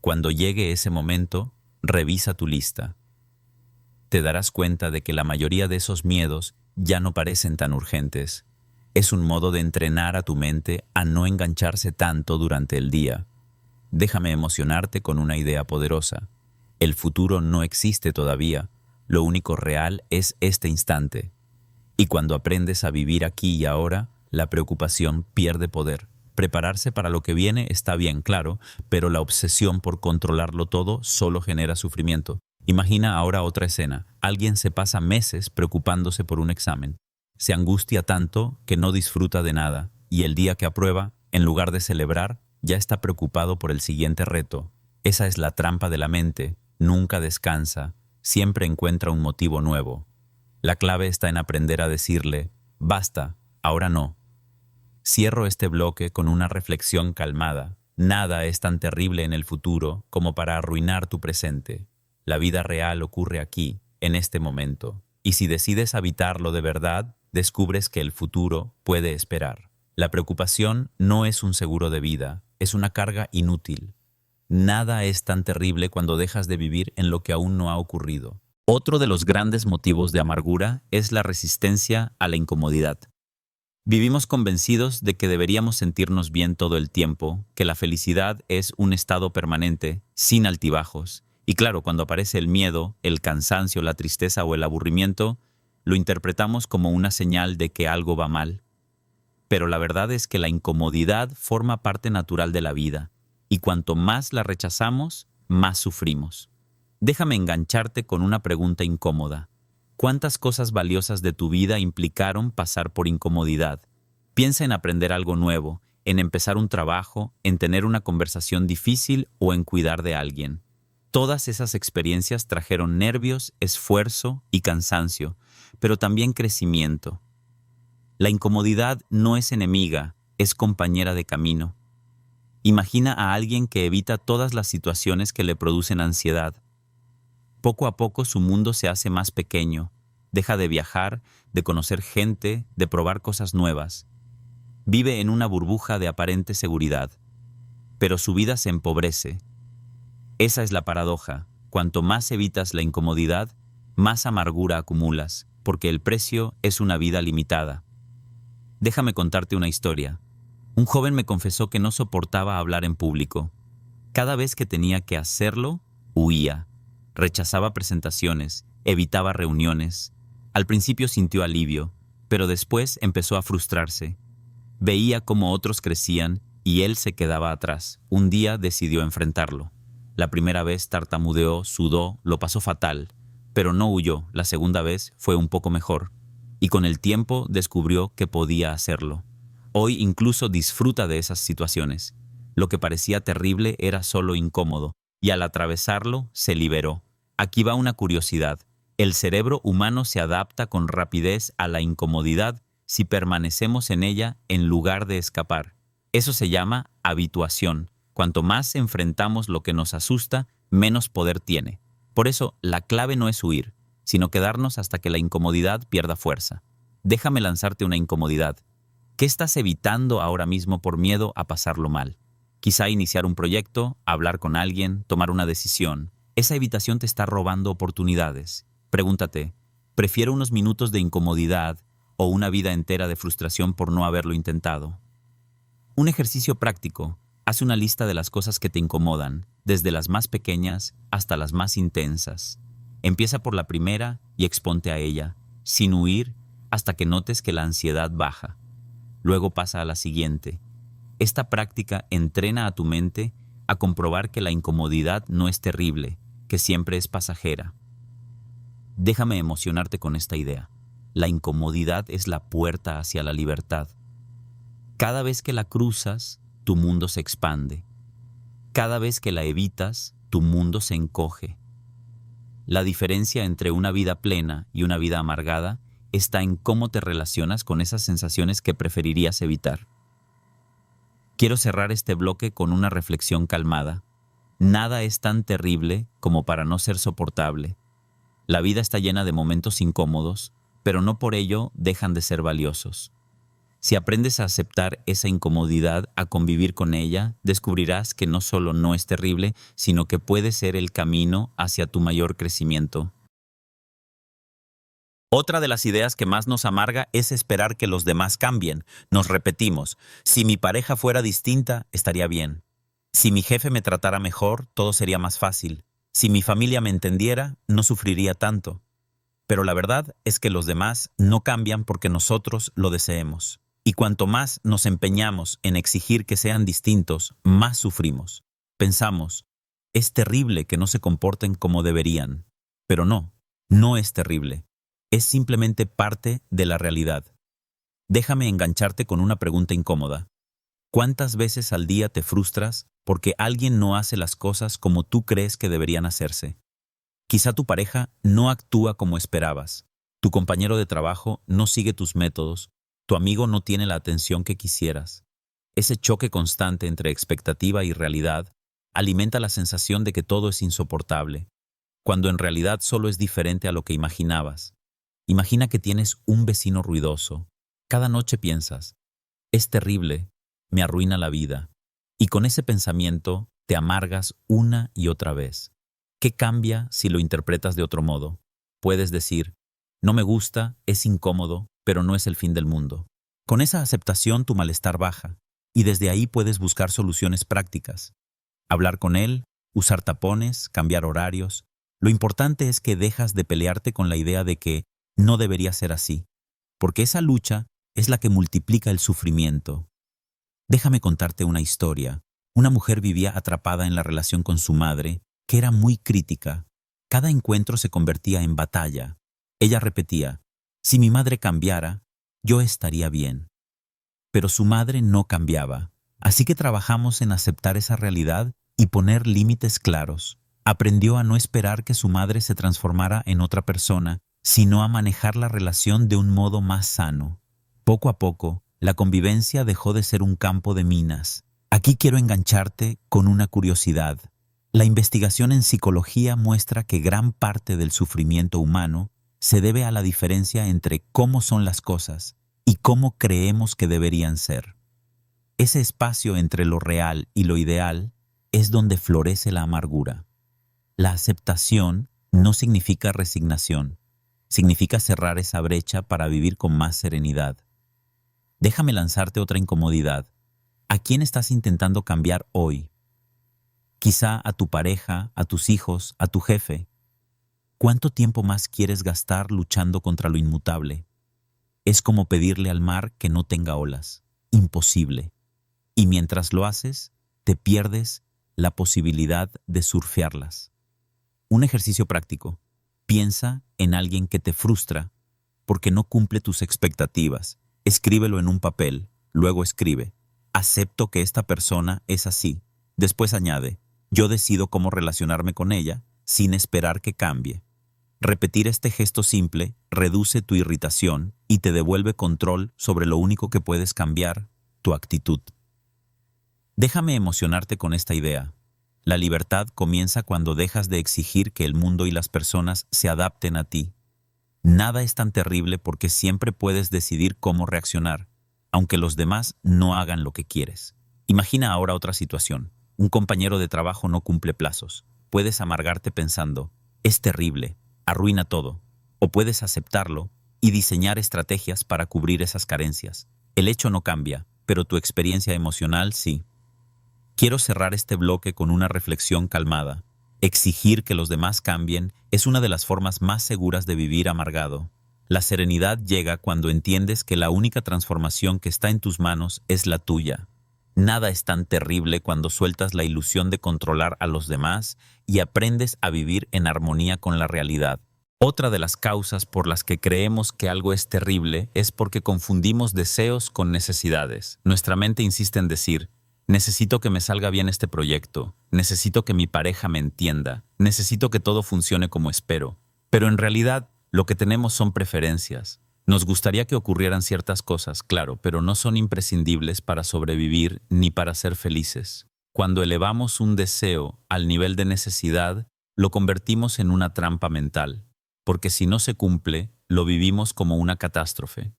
Cuando llegue ese momento, revisa tu lista. Te darás cuenta de que la mayoría de esos miedos ya no parecen tan urgentes. Es un modo de entrenar a tu mente a no engancharse tanto durante el día. Déjame emocionarte con una idea poderosa. El futuro no existe todavía, lo único real es este instante. Y cuando aprendes a vivir aquí y ahora, la preocupación pierde poder. Prepararse para lo que viene está bien, claro, pero la obsesión por controlarlo todo solo genera sufrimiento. Imagina ahora otra escena. Alguien se pasa meses preocupándose por un examen. Se angustia tanto que no disfruta de nada, y el día que aprueba, en lugar de celebrar, ya está preocupado por el siguiente reto. Esa es la trampa de la mente, nunca descansa, siempre encuentra un motivo nuevo. La clave está en aprender a decirle, basta, ahora no. Cierro este bloque con una reflexión calmada. Nada es tan terrible en el futuro como para arruinar tu presente. La vida real ocurre aquí, en este momento. Y si decides habitarlo de verdad, descubres que el futuro puede esperar. La preocupación no es un seguro de vida, es una carga inútil. Nada es tan terrible cuando dejas de vivir en lo que aún no ha ocurrido. Otro de los grandes motivos de amargura es la resistencia a la incomodidad. Vivimos convencidos de que deberíamos sentirnos bien todo el tiempo, que la felicidad es un estado permanente, sin altibajos. Y claro, cuando aparece el miedo, el cansancio, la tristeza o el aburrimiento, lo interpretamos como una señal de que algo va mal. Pero la verdad es que la incomodidad forma parte natural de la vida, y cuanto más la rechazamos, más sufrimos. Déjame engancharte con una pregunta incómoda. ¿Cuántas cosas valiosas de tu vida implicaron pasar por incomodidad? Piensa en aprender algo nuevo, en empezar un trabajo, en tener una conversación difícil o en cuidar de alguien. Todas esas experiencias trajeron nervios, esfuerzo y cansancio, pero también crecimiento. La incomodidad no es enemiga, es compañera de camino. Imagina a alguien que evita todas las situaciones que le producen ansiedad. Poco a poco su mundo se hace más pequeño, deja de viajar, de conocer gente, de probar cosas nuevas. Vive en una burbuja de aparente seguridad. pero su vida se empobrece. Esa es la paradoja. Cuanto más evitas la incomodidad, más amargura acumulas, porque el precio es una vida limitada. Déjame contarte una historia. Un joven me confesó que no soportaba hablar en público. Cada vez que tenía que hacerlo, huía. Rechazaba presentaciones, evitaba reuniones. Al principio sintió alivio, pero después empezó a frustrarse. Veía cómo otros crecían y él se quedaba atrás. Un día decidió enfrentarlo. La primera vez tartamudeó, sudó, lo pasó fatal, pero no huyó. La segunda vez fue un poco mejor, y con el tiempo descubrió que podía hacerlo. Hoy incluso disfruta de esas situaciones. Lo que parecía terrible era solo incómodo, y al atravesarlo se liberó. Aquí va una curiosidad. El cerebro humano se adapta con rapidez a la incomodidad si permanecemos en ella en lugar de escapar. Eso se llama habituación. Cuanto más enfrentamos lo que nos asusta, menos poder tiene. Por eso, la clave no es huir, sino quedarnos hasta que la incomodidad pierda fuerza. Déjame lanzarte una incomodidad. ¿Qué estás evitando ahora mismo por miedo a pasarlo mal? Quizá iniciar un proyecto, hablar con alguien, tomar una decisión. Esa evitación te está robando oportunidades. Pregúntate, ¿prefiero unos minutos de incomodidad o una vida entera de frustración por no haberlo intentado? Un ejercicio práctico. Haz una lista de las cosas que te incomodan, desde las más pequeñas hasta las más intensas. Empieza por la primera y exponte a ella, sin huir, hasta que notes que la ansiedad baja. Luego pasa a la siguiente. Esta práctica entrena a tu mente a comprobar que la incomodidad no es terrible, que siempre es pasajera. Déjame emocionarte con esta idea. La incomodidad es la puerta hacia la libertad. Cada vez que la cruzas, tu mundo se expande. Cada vez que la evitas, tu mundo se encoge. La diferencia entre una vida plena y una vida amargada está en cómo te relacionas con esas sensaciones que preferirías evitar. Quiero cerrar este bloque con una reflexión calmada. Nada es tan terrible como para no ser soportable. La vida está llena de momentos incómodos, pero no por ello dejan de ser valiosos. Si aprendes a aceptar esa incomodidad, a convivir con ella, descubrirás que no solo no es terrible, sino que puede ser el camino hacia tu mayor crecimiento. Otra de las ideas que más nos amarga es esperar que los demás cambien. Nos repetimos, si mi pareja fuera distinta, estaría bien. Si mi jefe me tratara mejor, todo sería más fácil. Si mi familia me entendiera, no sufriría tanto. Pero la verdad es que los demás no cambian porque nosotros lo deseemos. Y cuanto más nos empeñamos en exigir que sean distintos, más sufrimos. Pensamos, es terrible que no se comporten como deberían. Pero no, no es terrible. Es simplemente parte de la realidad. Déjame engancharte con una pregunta incómoda. ¿Cuántas veces al día te frustras porque alguien no hace las cosas como tú crees que deberían hacerse? Quizá tu pareja no actúa como esperabas. Tu compañero de trabajo no sigue tus métodos. Tu amigo no tiene la atención que quisieras. Ese choque constante entre expectativa y realidad alimenta la sensación de que todo es insoportable, cuando en realidad solo es diferente a lo que imaginabas. Imagina que tienes un vecino ruidoso. Cada noche piensas, es terrible, me arruina la vida. Y con ese pensamiento te amargas una y otra vez. ¿Qué cambia si lo interpretas de otro modo? Puedes decir, no me gusta, es incómodo, pero no es el fin del mundo. Con esa aceptación tu malestar baja, y desde ahí puedes buscar soluciones prácticas. Hablar con él, usar tapones, cambiar horarios. Lo importante es que dejas de pelearte con la idea de que no debería ser así, porque esa lucha es la que multiplica el sufrimiento. Déjame contarte una historia. Una mujer vivía atrapada en la relación con su madre, que era muy crítica. Cada encuentro se convertía en batalla. Ella repetía, si mi madre cambiara, yo estaría bien. Pero su madre no cambiaba. Así que trabajamos en aceptar esa realidad y poner límites claros. Aprendió a no esperar que su madre se transformara en otra persona, sino a manejar la relación de un modo más sano. Poco a poco, la convivencia dejó de ser un campo de minas. Aquí quiero engancharte con una curiosidad. La investigación en psicología muestra que gran parte del sufrimiento humano se debe a la diferencia entre cómo son las cosas y cómo creemos que deberían ser. Ese espacio entre lo real y lo ideal es donde florece la amargura. La aceptación no significa resignación, significa cerrar esa brecha para vivir con más serenidad. Déjame lanzarte otra incomodidad. ¿A quién estás intentando cambiar hoy? Quizá a tu pareja, a tus hijos, a tu jefe. ¿Cuánto tiempo más quieres gastar luchando contra lo inmutable? Es como pedirle al mar que no tenga olas. Imposible. Y mientras lo haces, te pierdes la posibilidad de surfearlas. Un ejercicio práctico. Piensa en alguien que te frustra porque no cumple tus expectativas. Escríbelo en un papel, luego escribe: acepto que esta persona es así. Después añade: yo decido cómo relacionarme con ella sin esperar que cambie. Repetir este gesto simple reduce tu irritación y te devuelve control sobre lo único que puedes cambiar: tu actitud. Déjame emocionarte con esta idea. La libertad comienza cuando dejas de exigir que el mundo y las personas se adapten a ti. Nada es tan terrible porque siempre puedes decidir cómo reaccionar, aunque los demás no hagan lo que quieres. Imagina ahora otra situación. Un compañero de trabajo no cumple plazos. Puedes amargarte pensando: es terrible, arruina todo. O puedes aceptarlo y diseñar estrategias para cubrir esas carencias. El hecho no cambia, pero tu experiencia emocional sí. Quiero cerrar este bloque con una reflexión calmada. Exigir que los demás cambien es una de las formas más seguras de vivir amargado. La serenidad llega cuando entiendes que la única transformación que está en tus manos es la tuya. Nada es tan terrible cuando sueltas la ilusión de controlar a los demás y aprendes a vivir en armonía con la realidad. Otra de las causas por las que creemos que algo es terrible es porque confundimos deseos con necesidades. Nuestra mente insiste en decir: necesito que me salga bien este proyecto, necesito que mi pareja me entienda, necesito que todo funcione como espero. Pero en realidad, lo que tenemos son preferencias. Nos gustaría que ocurrieran ciertas cosas, claro, pero no son imprescindibles para sobrevivir ni para ser felices. Cuando elevamos un deseo al nivel de necesidad, lo convertimos en una trampa mental, porque si no se cumple, lo vivimos como una catástrofe.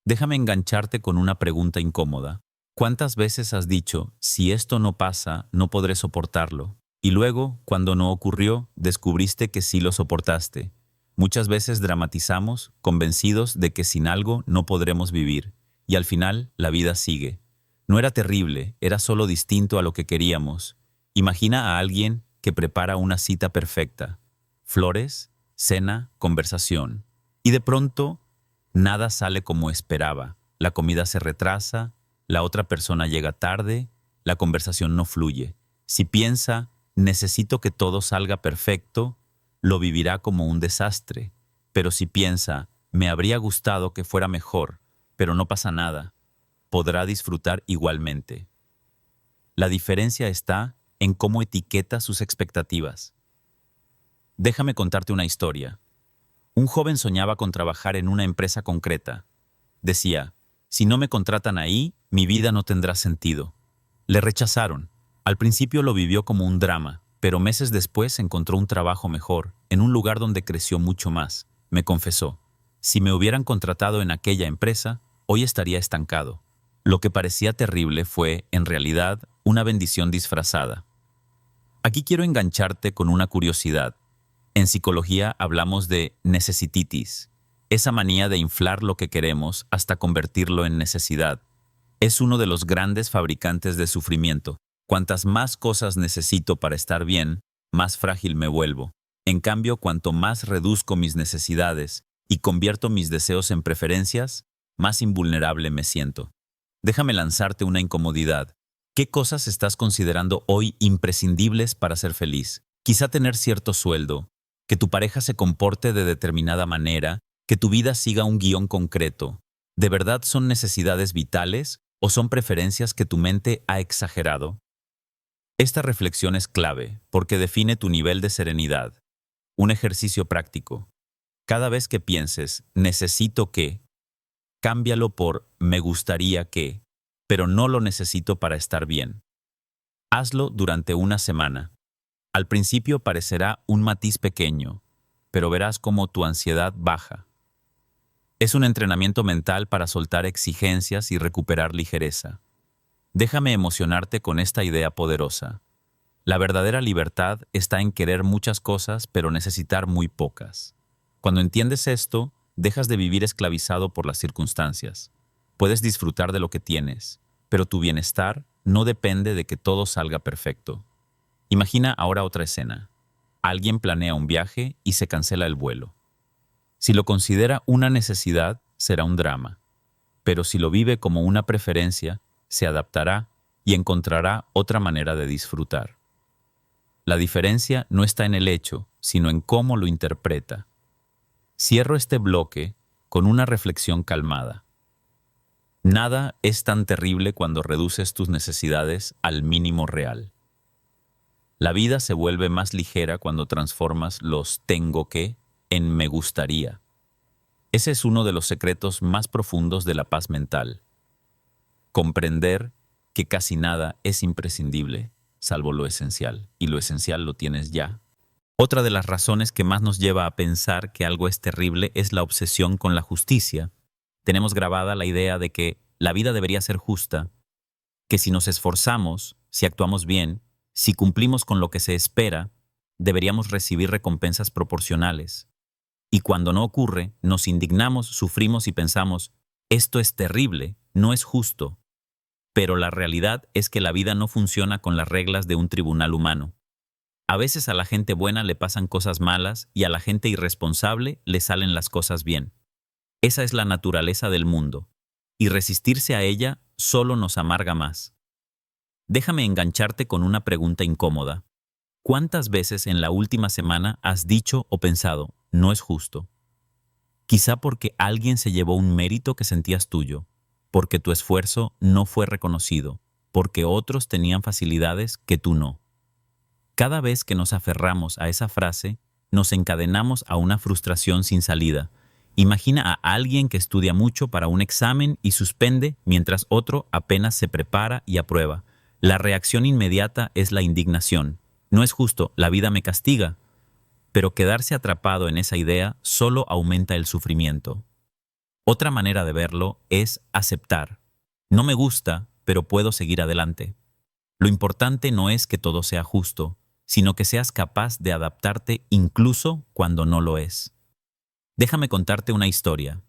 Déjame engancharte con una pregunta incómoda. ¿Cuántas veces has dicho: si esto no pasa, no podré soportarlo? Y luego, cuando no ocurrió, descubriste que sí lo soportaste. Muchas veces dramatizamos, convencidos de que sin algo no podremos vivir, y al final la vida sigue. No era terrible, era solo distinto a lo que queríamos. Imagina a alguien que prepara una cita perfecta. Flores, cena, conversación. Y de pronto, nada sale como esperaba. La comida se retrasa, la otra persona llega tarde, la conversación no fluye. Si piensa: necesito que todo salga perfecto, lo vivirá como un desastre. Pero si piensa: me habría gustado que fuera mejor, pero no pasa nada, podrá disfrutar igualmente. La diferencia está en cómo etiqueta sus expectativas. Déjame contarte una historia. Un joven soñaba con trabajar en una empresa concreta. Decía: si no me contratan ahí, mi vida no tendrá sentido. Le rechazaron. Al principio lo vivió como un drama, pero meses después encontró un trabajo mejor, en un lugar donde creció mucho más. Me confesó: si me hubieran contratado en aquella empresa, hoy estaría estancado. Lo que parecía terrible fue, en realidad, una bendición disfrazada. Aquí quiero engancharte con una curiosidad. En psicología hablamos de necesititis, esa manía de inflar lo que queremos hasta convertirlo en necesidad. Es uno de los grandes fabricantes de sufrimiento. Cuantas más cosas necesito para estar bien, más frágil me vuelvo. En cambio, cuanto más reduzco mis necesidades y convierto mis deseos en preferencias, más invulnerable me siento. Déjame lanzarte una incomodidad. ¿Qué cosas estás considerando hoy imprescindibles para ser feliz? Quizá tener cierto sueldo, que tu pareja se comporte de determinada manera, que tu vida siga un guión concreto. ¿De verdad son necesidades vitales o son preferencias que tu mente ha exagerado? Esta reflexión es clave porque define tu nivel de serenidad. Un ejercicio práctico. Cada vez que pienses necesito que, cámbialo por me gustaría que, pero no lo necesito para estar bien. Hazlo durante una semana. Al principio parecerá un matiz pequeño, pero verás cómo tu ansiedad baja. Es un entrenamiento mental para soltar exigencias y recuperar ligereza. Déjame emocionarte con esta idea poderosa. La verdadera libertad está en querer muchas cosas, pero necesitar muy pocas. Cuando entiendes esto, dejas de vivir esclavizado por las circunstancias. Puedes disfrutar de lo que tienes, pero tu bienestar no depende de que todo salga perfecto. Imagina ahora otra escena. Alguien planea un viaje y se cancela el vuelo. Si lo considera una necesidad, será un drama. Pero si lo vive como una preferencia, se adaptará y encontrará otra manera de disfrutar. La diferencia no está en el hecho, sino en cómo lo interpreta. Cierro este bloque con una reflexión calmada. Nada es tan terrible cuando reduces tus necesidades al mínimo real. La vida se vuelve más ligera cuando transformas los tengo que en me gustaría. Ese es uno de los secretos más profundos de la paz mental. Comprender que casi nada es imprescindible, salvo lo esencial, y lo esencial lo tienes ya. Otra de las razones que más nos lleva a pensar que algo es terrible es la obsesión con la justicia. Tenemos grabada la idea de que la vida debería ser justa, que si nos esforzamos, si actuamos bien, si cumplimos con lo que se espera, deberíamos recibir recompensas proporcionales. Y cuando no ocurre, nos indignamos, sufrimos y pensamos, esto es terrible, no es justo. Pero la realidad es que la vida no funciona con las reglas de un tribunal humano. A veces a la gente buena le pasan cosas malas y a la gente irresponsable le salen las cosas bien. Esa es la naturaleza del mundo, y resistirse a ella solo nos amarga más. Déjame engancharte con una pregunta incómoda. ¿Cuántas veces en la última semana has dicho o pensado, no es justo? Quizá porque alguien se llevó un mérito que sentías tuyo, porque tu esfuerzo no fue reconocido, porque otros tenían facilidades que tú no. Cada vez que nos aferramos a esa frase, nos encadenamos a una frustración sin salida. Imagina a alguien que estudia mucho para un examen y suspende mientras otro apenas se prepara y aprueba. La reacción inmediata es la indignación. No es justo, la vida me castiga. Pero quedarse atrapado en esa idea solo aumenta el sufrimiento. Otra manera de verlo es aceptar. No me gusta, pero puedo seguir adelante. Lo importante no es que todo sea justo, sino que seas capaz de adaptarte incluso cuando no lo es. Déjame contarte una historia.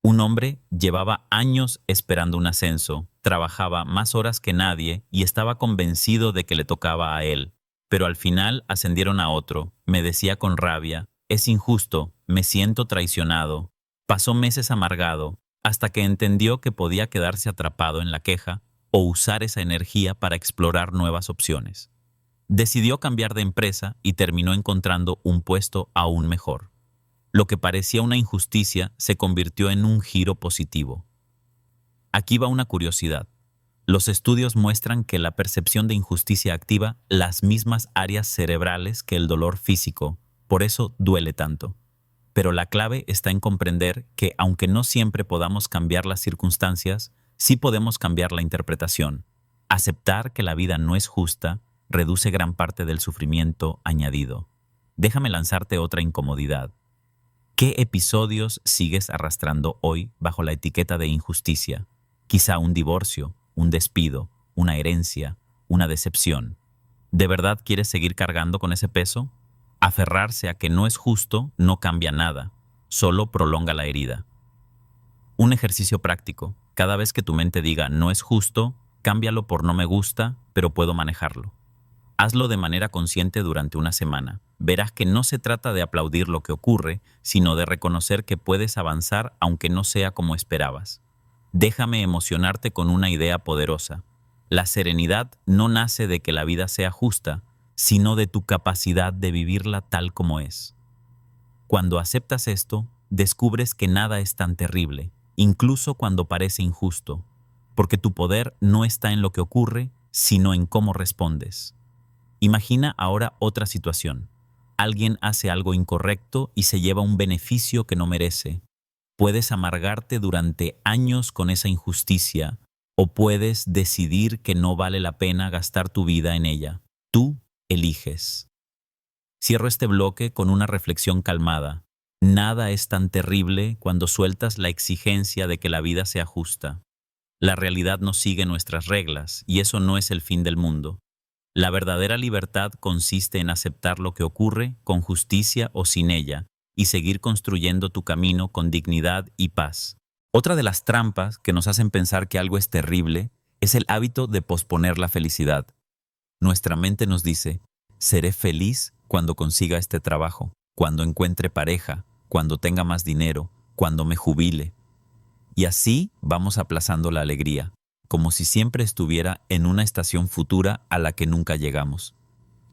Un hombre llevaba años esperando un ascenso, trabajaba más horas que nadie y estaba convencido de que le tocaba a él. Pero al final ascendieron a otro. Me decía con rabia, es injusto, me siento traicionado. Pasó meses amargado, hasta que entendió que podía quedarse atrapado en la queja o usar esa energía para explorar nuevas opciones. Decidió cambiar de empresa y terminó encontrando un puesto aún mejor. Lo que parecía una injusticia se convirtió en un giro positivo. Aquí va una curiosidad. Los estudios muestran que la percepción de injusticia activa las mismas áreas cerebrales que el dolor físico, por eso duele tanto. Pero la clave está en comprender que, aunque no siempre podamos cambiar las circunstancias, sí podemos cambiar la interpretación. Aceptar que la vida no es justa reduce gran parte del sufrimiento añadido. Déjame lanzarte otra incomodidad. ¿Qué episodios sigues arrastrando hoy bajo la etiqueta de injusticia? Quizá un divorcio, un despido, una herencia, una decepción. ¿De verdad quieres seguir cargando con ese peso? Aferrarse a que no es justo no cambia nada, solo prolonga la herida. Un ejercicio práctico. Cada vez que tu mente diga no es justo, cámbialo por no me gusta, pero puedo manejarlo. Hazlo de manera consciente durante una semana. Verás que no se trata de aplaudir lo que ocurre, sino de reconocer que puedes avanzar aunque no sea como esperabas. Déjame emocionarte con una idea poderosa. La serenidad no nace de que la vida sea justa, sino de tu capacidad de vivirla tal como es. Cuando aceptas esto, descubres que nada es tan terrible, incluso cuando parece injusto, porque tu poder no está en lo que ocurre, sino en cómo respondes. Imagina ahora otra situación. Alguien hace algo incorrecto y se lleva un beneficio que no merece. Puedes amargarte durante años con esa injusticia o puedes decidir que no vale la pena gastar tu vida en ella. Tú eliges. Cierro este bloque con una reflexión calmada. Nada es tan terrible cuando sueltas la exigencia de que la vida sea justa. La realidad no sigue nuestras reglas, y eso no es el fin del mundo. La verdadera libertad consiste en aceptar lo que ocurre, con justicia o sin ella, y seguir construyendo tu camino con dignidad y paz. Otra de las trampas que nos hacen pensar que algo es terrible es el hábito de posponer la felicidad. Nuestra mente nos dice, seré feliz cuando consiga este trabajo, cuando encuentre pareja, cuando tenga más dinero, cuando me jubile. Y así vamos aplazando la alegría, como si siempre estuviera en una estación futura a la que nunca llegamos.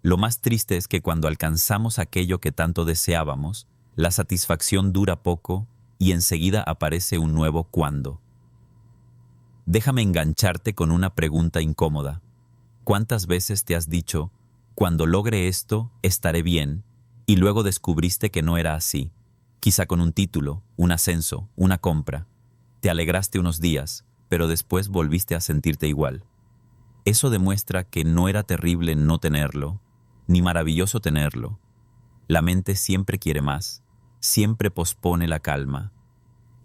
Lo más triste es que cuando alcanzamos aquello que tanto deseábamos, la satisfacción dura poco y enseguida aparece un nuevo cuándo. Déjame engancharte con una pregunta incómoda. ¿Cuántas veces te has dicho, cuando logre esto, estaré bien, y luego descubriste que no era así? Quizá con un título, un ascenso, una compra. Te alegraste unos días, pero después volviste a sentirte igual. Eso demuestra que no era terrible no tenerlo, ni maravilloso tenerlo. La mente siempre quiere más, siempre pospone la calma.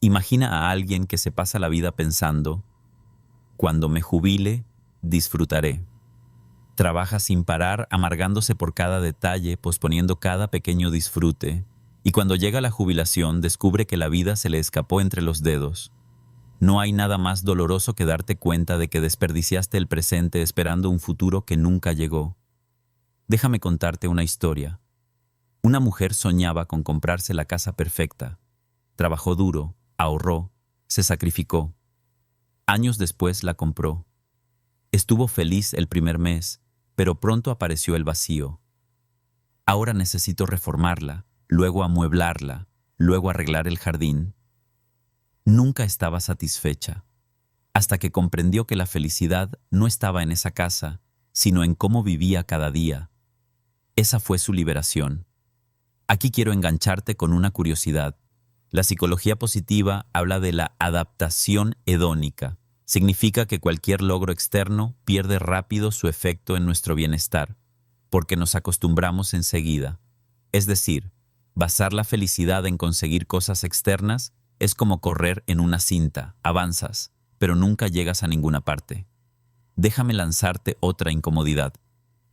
Imagina a alguien que se pasa la vida pensando, cuando me jubile, disfrutaré. Trabaja sin parar, amargándose por cada detalle, posponiendo cada pequeño disfrute, y cuando llega la jubilación descubre que la vida se le escapó entre los dedos. No hay nada más doloroso que darte cuenta de que desperdiciaste el presente esperando un futuro que nunca llegó. Déjame contarte una historia. Una mujer soñaba con comprarse la casa perfecta. Trabajó duro, ahorró, se sacrificó. Años después la compró. Estuvo feliz el primer mes, pero pronto apareció el vacío. Ahora necesito reformarla, luego amueblarla, luego arreglar el jardín. Nunca estaba satisfecha, hasta que comprendió que la felicidad no estaba en esa casa, sino en cómo vivía cada día. Esa fue su liberación. Aquí quiero engancharte con una curiosidad. La psicología positiva habla de la adaptación hedónica. Significa que cualquier logro externo pierde rápido su efecto en nuestro bienestar, porque nos acostumbramos enseguida. Es decir, basar la felicidad en conseguir cosas externas es como correr en una cinta, avanzas, pero nunca llegas a ninguna parte. Déjame lanzarte otra incomodidad.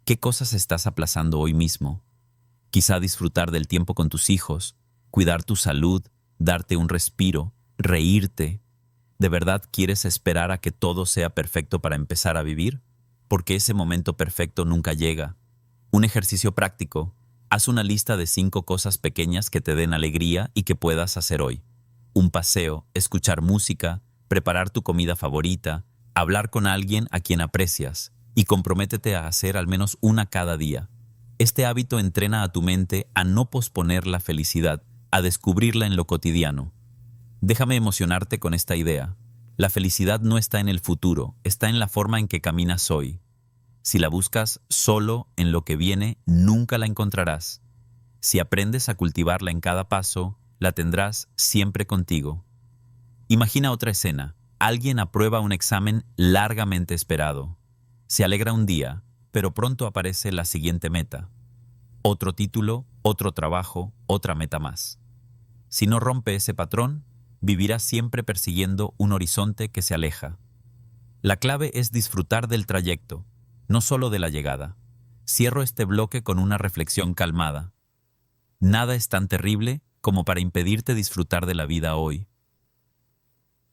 ¿Qué cosas estás aplazando hoy mismo? Quizá disfrutar del tiempo con tus hijos, cuidar tu salud, darte un respiro, reírte. ¿De verdad quieres esperar a que todo sea perfecto para empezar a vivir? Porque ese momento perfecto nunca llega. Un ejercicio práctico. Haz una lista de 5 cosas pequeñas que te den alegría y que puedas hacer hoy. Un paseo, escuchar música, preparar tu comida favorita, hablar con alguien a quien aprecias y comprométete a hacer al menos una cada día. Este hábito entrena a tu mente a no posponer la felicidad, a descubrirla en lo cotidiano. Déjame emocionarte con esta idea. La felicidad no está en el futuro, está en la forma en que caminas hoy. Si la buscas solo en lo que viene, nunca la encontrarás. Si aprendes a cultivarla en cada paso, la tendrás siempre contigo. Imagina otra escena. Alguien aprueba un examen largamente esperado. Se alegra un día, pero pronto aparece la siguiente meta. Otro título, otro trabajo, otra meta más. Si no rompe ese patrón, vivirá siempre persiguiendo un horizonte que se aleja. La clave es disfrutar del trayecto, no solo de la llegada. Cierro este bloque con una reflexión calmada. Nada es tan terrible como para impedirte disfrutar de la vida hoy.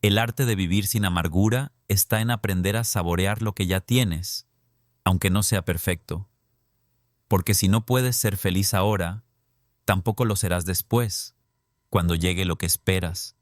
El arte de vivir sin amargura está en aprender a saborear lo que ya tienes, aunque no sea perfecto. Porque si no puedes ser feliz ahora, tampoco lo serás después, cuando llegue lo que esperas.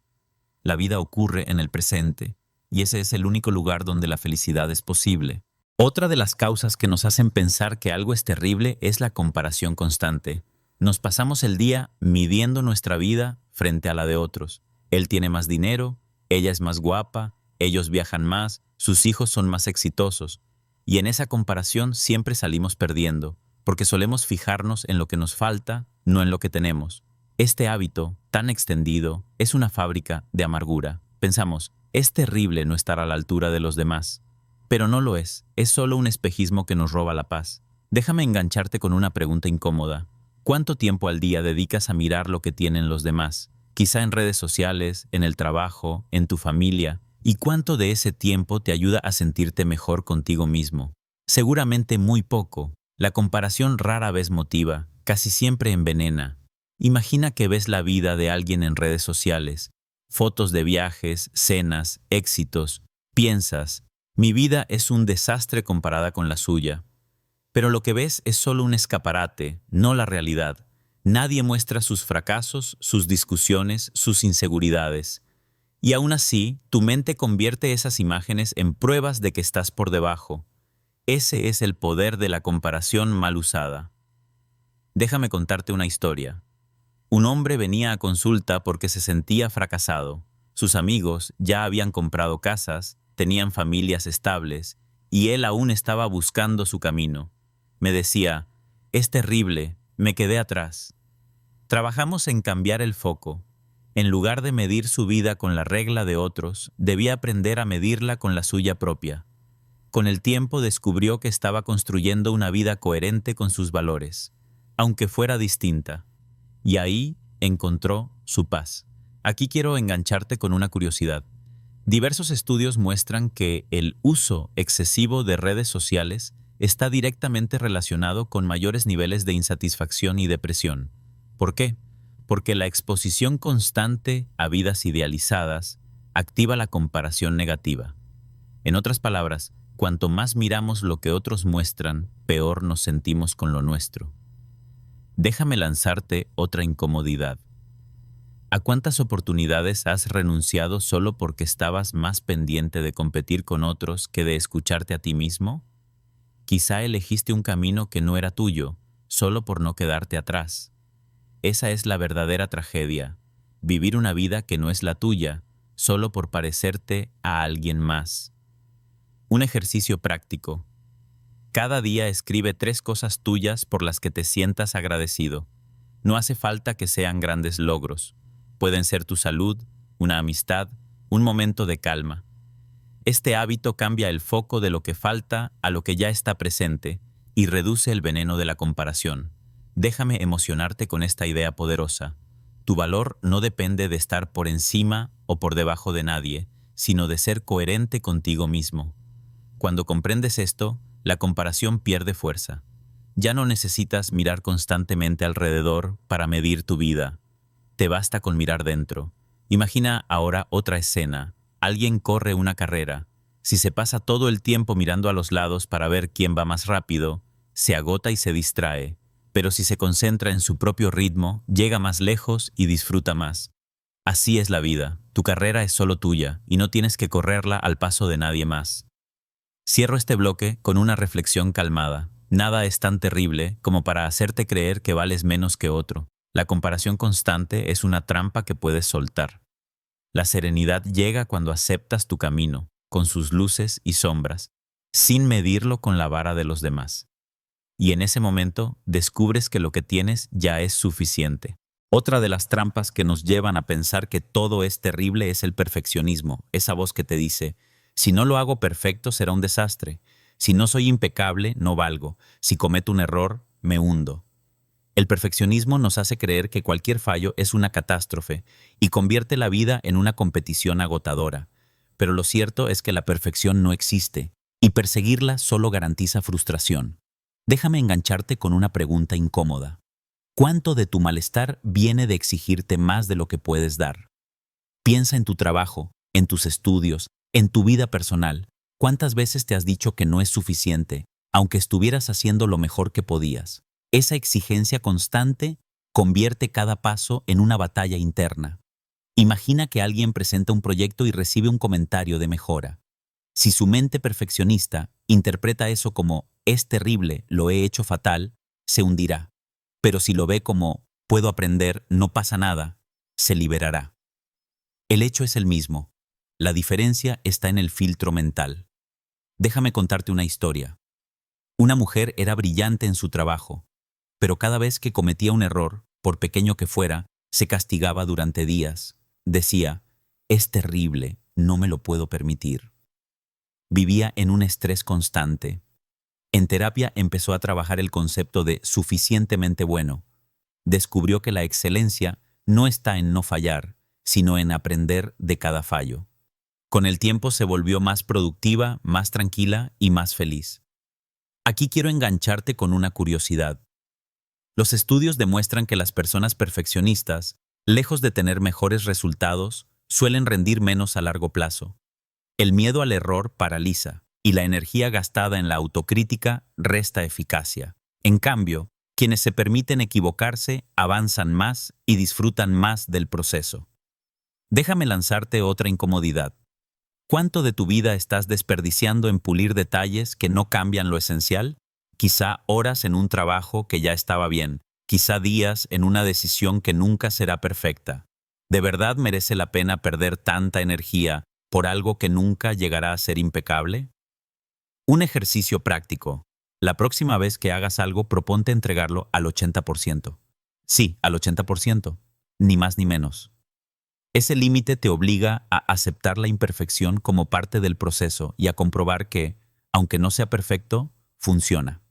La vida ocurre en el presente, y ese es el único lugar donde la felicidad es posible. Otra de las causas que nos hacen pensar que algo es terrible es la comparación constante. Nos pasamos el día midiendo nuestra vida frente a la de otros. Él tiene más dinero, ella es más guapa, ellos viajan más, sus hijos son más exitosos. Y en esa comparación siempre salimos perdiendo, porque solemos fijarnos en lo que nos falta, no en lo que tenemos. Este hábito, tan extendido, es una fábrica de amargura. Pensamos, es terrible no estar a la altura de los demás. Pero no lo es solo un espejismo que nos roba la paz. Déjame engancharte con una pregunta incómoda. ¿Cuánto tiempo al día dedicas a mirar lo que tienen los demás? Quizá en redes sociales, en el trabajo, en tu familia, ¿Y cuánto de ese tiempo te ayuda a sentirte mejor contigo mismo? Seguramente muy poco. La comparación rara vez motiva, casi siempre envenena. Imagina que ves la vida de alguien en redes sociales, fotos de viajes, cenas, éxitos. Piensas, mi vida es un desastre comparada con la suya. Pero lo que ves es solo un escaparate, no la realidad. Nadie muestra sus fracasos, sus discusiones, sus inseguridades. Y aún así, tu mente convierte esas imágenes en pruebas de que estás por debajo. Ese es el poder de la comparación mal usada. Déjame contarte una historia. Un hombre venía a consulta porque se sentía fracasado. Sus amigos ya habían comprado casas, tenían familias estables, y él aún estaba buscando su camino. Me decía, es terrible, me quedé atrás. Trabajamos en cambiar el foco. En lugar de medir su vida con la regla de otros, debía aprender a medirla con la suya propia. Con el tiempo descubrió que estaba construyendo una vida coherente con sus valores, aunque fuera distinta. Y ahí encontró su paz. Aquí quiero engancharte con una curiosidad. Diversos estudios muestran que el uso excesivo de redes sociales está directamente relacionado con mayores niveles de insatisfacción y depresión. ¿Por qué? Porque la exposición constante a vidas idealizadas activa la comparación negativa. En otras palabras, cuanto más miramos lo que otros muestran, peor nos sentimos con lo nuestro. Déjame lanzarte otra incomodidad. ¿A cuántas oportunidades has renunciado solo porque estabas más pendiente de competir con otros que de escucharte a ti mismo? Quizá elegiste un camino que no era tuyo, solo por no quedarte atrás. Esa es la verdadera tragedia, vivir una vida que no es la tuya, solo por parecerte a alguien más. Un ejercicio práctico. Cada día escribe 3 cosas tuyas por las que te sientas agradecido. No hace falta que sean grandes logros. Pueden ser tu salud, una amistad, un momento de calma. Este hábito cambia el foco de lo que falta a lo que ya está presente y reduce el veneno de la comparación. Déjame emocionarte con esta idea poderosa. Tu valor no depende de estar por encima o por debajo de nadie, sino de ser coherente contigo mismo. Cuando comprendes esto, la comparación pierde fuerza. Ya no necesitas mirar constantemente alrededor para medir tu vida. Te basta con mirar dentro. Imagina ahora otra escena. Alguien corre una carrera. Si se pasa todo el tiempo mirando a los lados para ver quién va más rápido, se agota y se distrae. Pero si se concentra en su propio ritmo, llega más lejos y disfruta más. Así es la vida. Tu carrera es solo tuya y no tienes que correrla al paso de nadie más. Cierro este bloque con una reflexión calmada. Nada es tan terrible como para hacerte creer que vales menos que otro. La comparación constante es una trampa que puedes soltar. La serenidad llega cuando aceptas tu camino, con sus luces y sombras, sin medirlo con la vara de los demás. Y en ese momento descubres que lo que tienes ya es suficiente. Otra de las trampas que nos llevan a pensar que todo es terrible es el perfeccionismo, esa voz que te dice, si no lo hago perfecto será un desastre, si no soy impecable no valgo, si cometo un error me hundo. El perfeccionismo nos hace creer que cualquier fallo es una catástrofe y convierte la vida en una competición agotadora. Pero lo cierto es que la perfección no existe y perseguirla solo garantiza frustración. Déjame engancharte con una pregunta incómoda. ¿Cuánto de tu malestar viene de exigirte más de lo que puedes dar? Piensa en tu trabajo, en tus estudios, en tu vida personal. ¿Cuántas veces te has dicho que no es suficiente, aunque estuvieras haciendo lo mejor que podías? Esa exigencia constante convierte cada paso en una batalla interna. Imagina que alguien presenta un proyecto y recibe un comentario de mejora. Si su mente perfeccionista interpreta eso como «es terrible, lo he hecho fatal», se hundirá. Pero si lo ve como «puedo aprender, no pasa nada», se liberará. El hecho es el mismo. La diferencia está en el filtro mental. Déjame contarte una historia. Una mujer era brillante en su trabajo, pero cada vez que cometía un error, por pequeño que fuera, se castigaba durante días. Decía, «es terrible, no me lo puedo permitir». Vivía en un estrés constante. En terapia empezó a trabajar el concepto de suficientemente bueno. Descubrió que la excelencia no está en no fallar, sino en aprender de cada fallo. Con el tiempo se volvió más productiva, más tranquila y más feliz. Aquí quiero engancharte con una curiosidad. Los estudios demuestran que las personas perfeccionistas, lejos de tener mejores resultados, suelen rendir menos a largo plazo. El miedo al error paraliza, y la energía gastada en la autocrítica resta eficacia. En cambio, quienes se permiten equivocarse avanzan más y disfrutan más del proceso. Déjame lanzarte otra incomodidad. ¿Cuánto de tu vida estás desperdiciando en pulir detalles que no cambian lo esencial? Quizá horas en un trabajo que ya estaba bien, quizá días en una decisión que nunca será perfecta. ¿De verdad merece la pena perder tanta energía por algo que nunca llegará a ser impecable? Un ejercicio práctico. La próxima vez que hagas algo, proponte entregarlo al 80%. Sí, al 80%. Ni más ni menos. Ese límite te obliga a aceptar la imperfección como parte del proceso y a comprobar que, aunque no sea perfecto, funciona.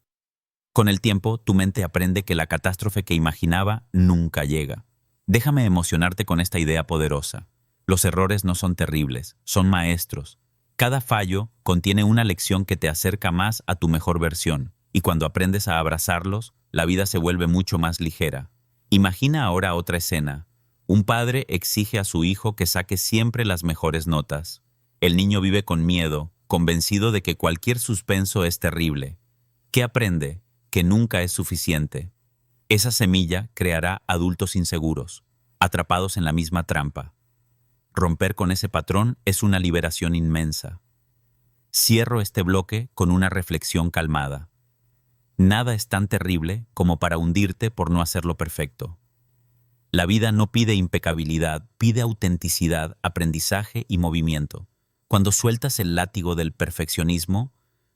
Con el tiempo, tu mente aprende que la catástrofe que imaginaba nunca llega. Déjame emocionarte con esta idea poderosa. Los errores no son terribles, son maestros. Cada fallo contiene una lección que te acerca más a tu mejor versión, y cuando aprendes a abrazarlos, la vida se vuelve mucho más ligera. Imagina ahora otra escena. Un padre exige a su hijo que saque siempre las mejores notas. El niño vive con miedo, convencido de que cualquier suspenso es terrible. ¿Qué aprende? Que nunca es suficiente. Esa semilla creará adultos inseguros, atrapados en la misma trampa. Romper con ese patrón es una liberación inmensa. Cierro este bloque con una reflexión calmada. Nada es tan terrible como para hundirte por no hacerlo perfecto. La vida no pide impecabilidad, pide autenticidad, aprendizaje y movimiento. Cuando sueltas el látigo del perfeccionismo,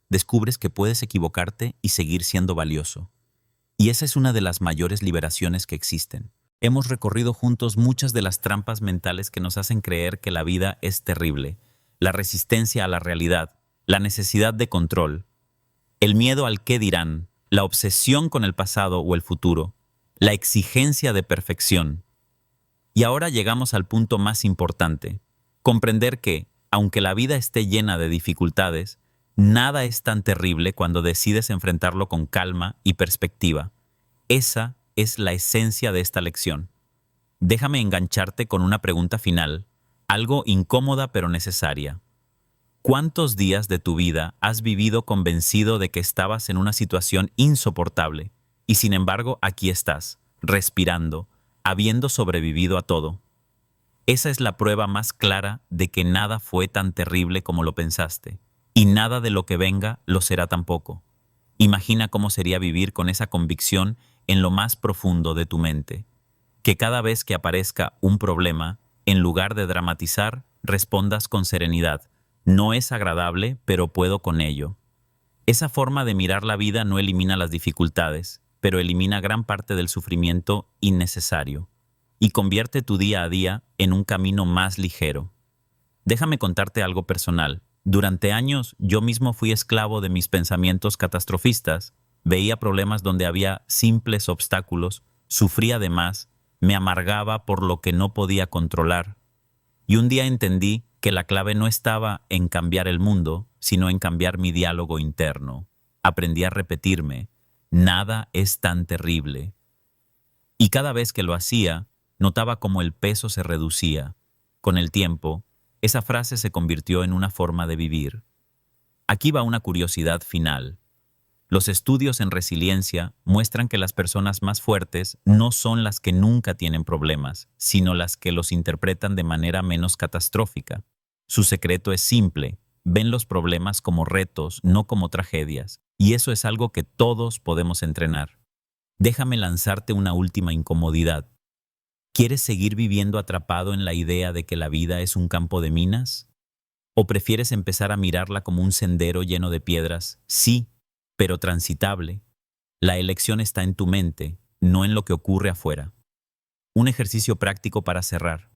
descubres que puedes equivocarte y seguir siendo valioso. Y esa es una de las mayores liberaciones que existen. Hemos recorrido juntos muchas de las trampas mentales que nos hacen creer que la vida es terrible, la resistencia a la realidad, la necesidad de control, el miedo al qué dirán, la obsesión con el pasado o el futuro, la exigencia de perfección. Y ahora llegamos al punto más importante, comprender que, aunque la vida esté llena de dificultades, nada es tan terrible cuando decides enfrentarlo con calma y perspectiva. Esa es la esencia de esta lección. Déjame engancharte con una pregunta final, algo incómoda pero necesaria. ¿Cuántos días de tu vida has vivido convencido de que estabas en una situación insoportable y sin embargo aquí estás, respirando, habiendo sobrevivido a todo? Esa es la prueba más clara de que nada fue tan terrible como lo pensaste, y nada de lo que venga lo será tampoco. Imagina cómo sería vivir con esa convicción en lo más profundo de tu mente. Que cada vez que aparezca un problema, en lugar de dramatizar, respondas con serenidad. No es agradable, pero puedo con ello. Esa forma de mirar la vida no elimina las dificultades, pero elimina gran parte del sufrimiento innecesario y convierte tu día a día en un camino más ligero. Déjame contarte algo personal. Durante años yo mismo fui esclavo de mis pensamientos catastrofistas, veía problemas donde había simples obstáculos, sufría de más, me amargaba por lo que no podía controlar. Y un día entendí que la clave no estaba en cambiar el mundo, sino en cambiar mi diálogo interno. Aprendí a repetirme, nada es tan terrible. Y cada vez que lo hacía, notaba cómo el peso se reducía. Con el tiempo, esa frase se convirtió en una forma de vivir. Aquí va una curiosidad final. Los estudios en resiliencia muestran que las personas más fuertes no son las que nunca tienen problemas, sino las que los interpretan de manera menos catastrófica. Su secreto es simple: ven los problemas como retos, no como tragedias, y eso es algo que todos podemos entrenar. Déjame lanzarte una última incomodidad. ¿Quieres seguir viviendo atrapado en la idea de que la vida es un campo de minas? ¿O prefieres empezar a mirarla como un sendero lleno de piedras? Sí, pero transitable. La elección está en tu mente, no en lo que ocurre afuera. Un ejercicio práctico para cerrar.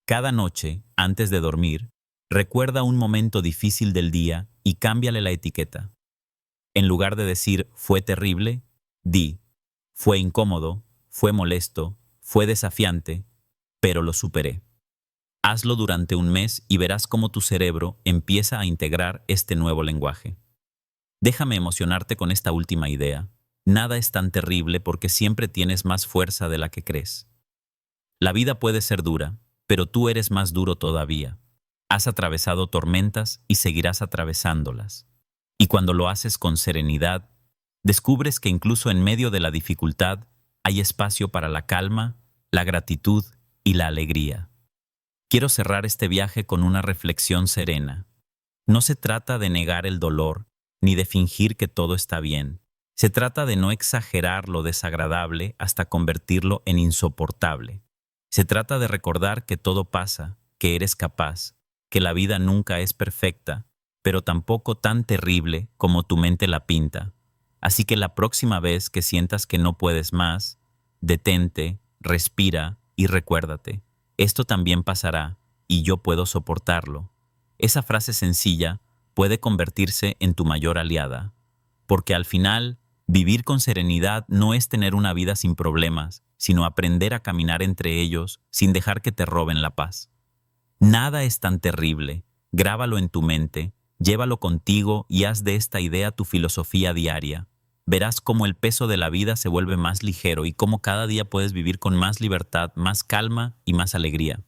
Cada noche, antes de dormir, recuerda un momento difícil del día y cámbiale la etiqueta. En lugar de decir «fue terrible», di «fue incómodo, fue molesto, fue desafiante, pero lo superé». Hazlo durante un mes y verás cómo tu cerebro empieza a integrar este nuevo lenguaje. Déjame emocionarte con esta última idea. Nada es tan terrible porque siempre tienes más fuerza de la que crees. La vida puede ser dura, pero tú eres más duro todavía. Has atravesado tormentas y seguirás atravesándolas. Y cuando lo haces con serenidad, descubres que incluso en medio de la dificultad hay espacio para la calma, la gratitud y la alegría. Quiero cerrar este viaje con una reflexión serena. No se trata de negar el dolor, ni de fingir que todo está bien. Se trata de no exagerar lo desagradable hasta convertirlo en insoportable. Se trata de recordar que todo pasa, que eres capaz, que la vida nunca es perfecta, pero tampoco tan terrible como tu mente la pinta. Así que la próxima vez que sientas que no puedes más, detente, respira y recuérdate, esto también pasará y yo puedo soportarlo. Esa frase sencilla puede convertirse en tu mayor aliada, porque al final, vivir con serenidad no es tener una vida sin problemas, sino aprender a caminar entre ellos sin dejar que te roben la paz. Nada es tan terrible, grábalo en tu mente, llévalo contigo y haz de esta idea tu filosofía diaria. Verás cómo el peso de la vida se vuelve más ligero y cómo cada día puedes vivir con más libertad, más calma y más alegría.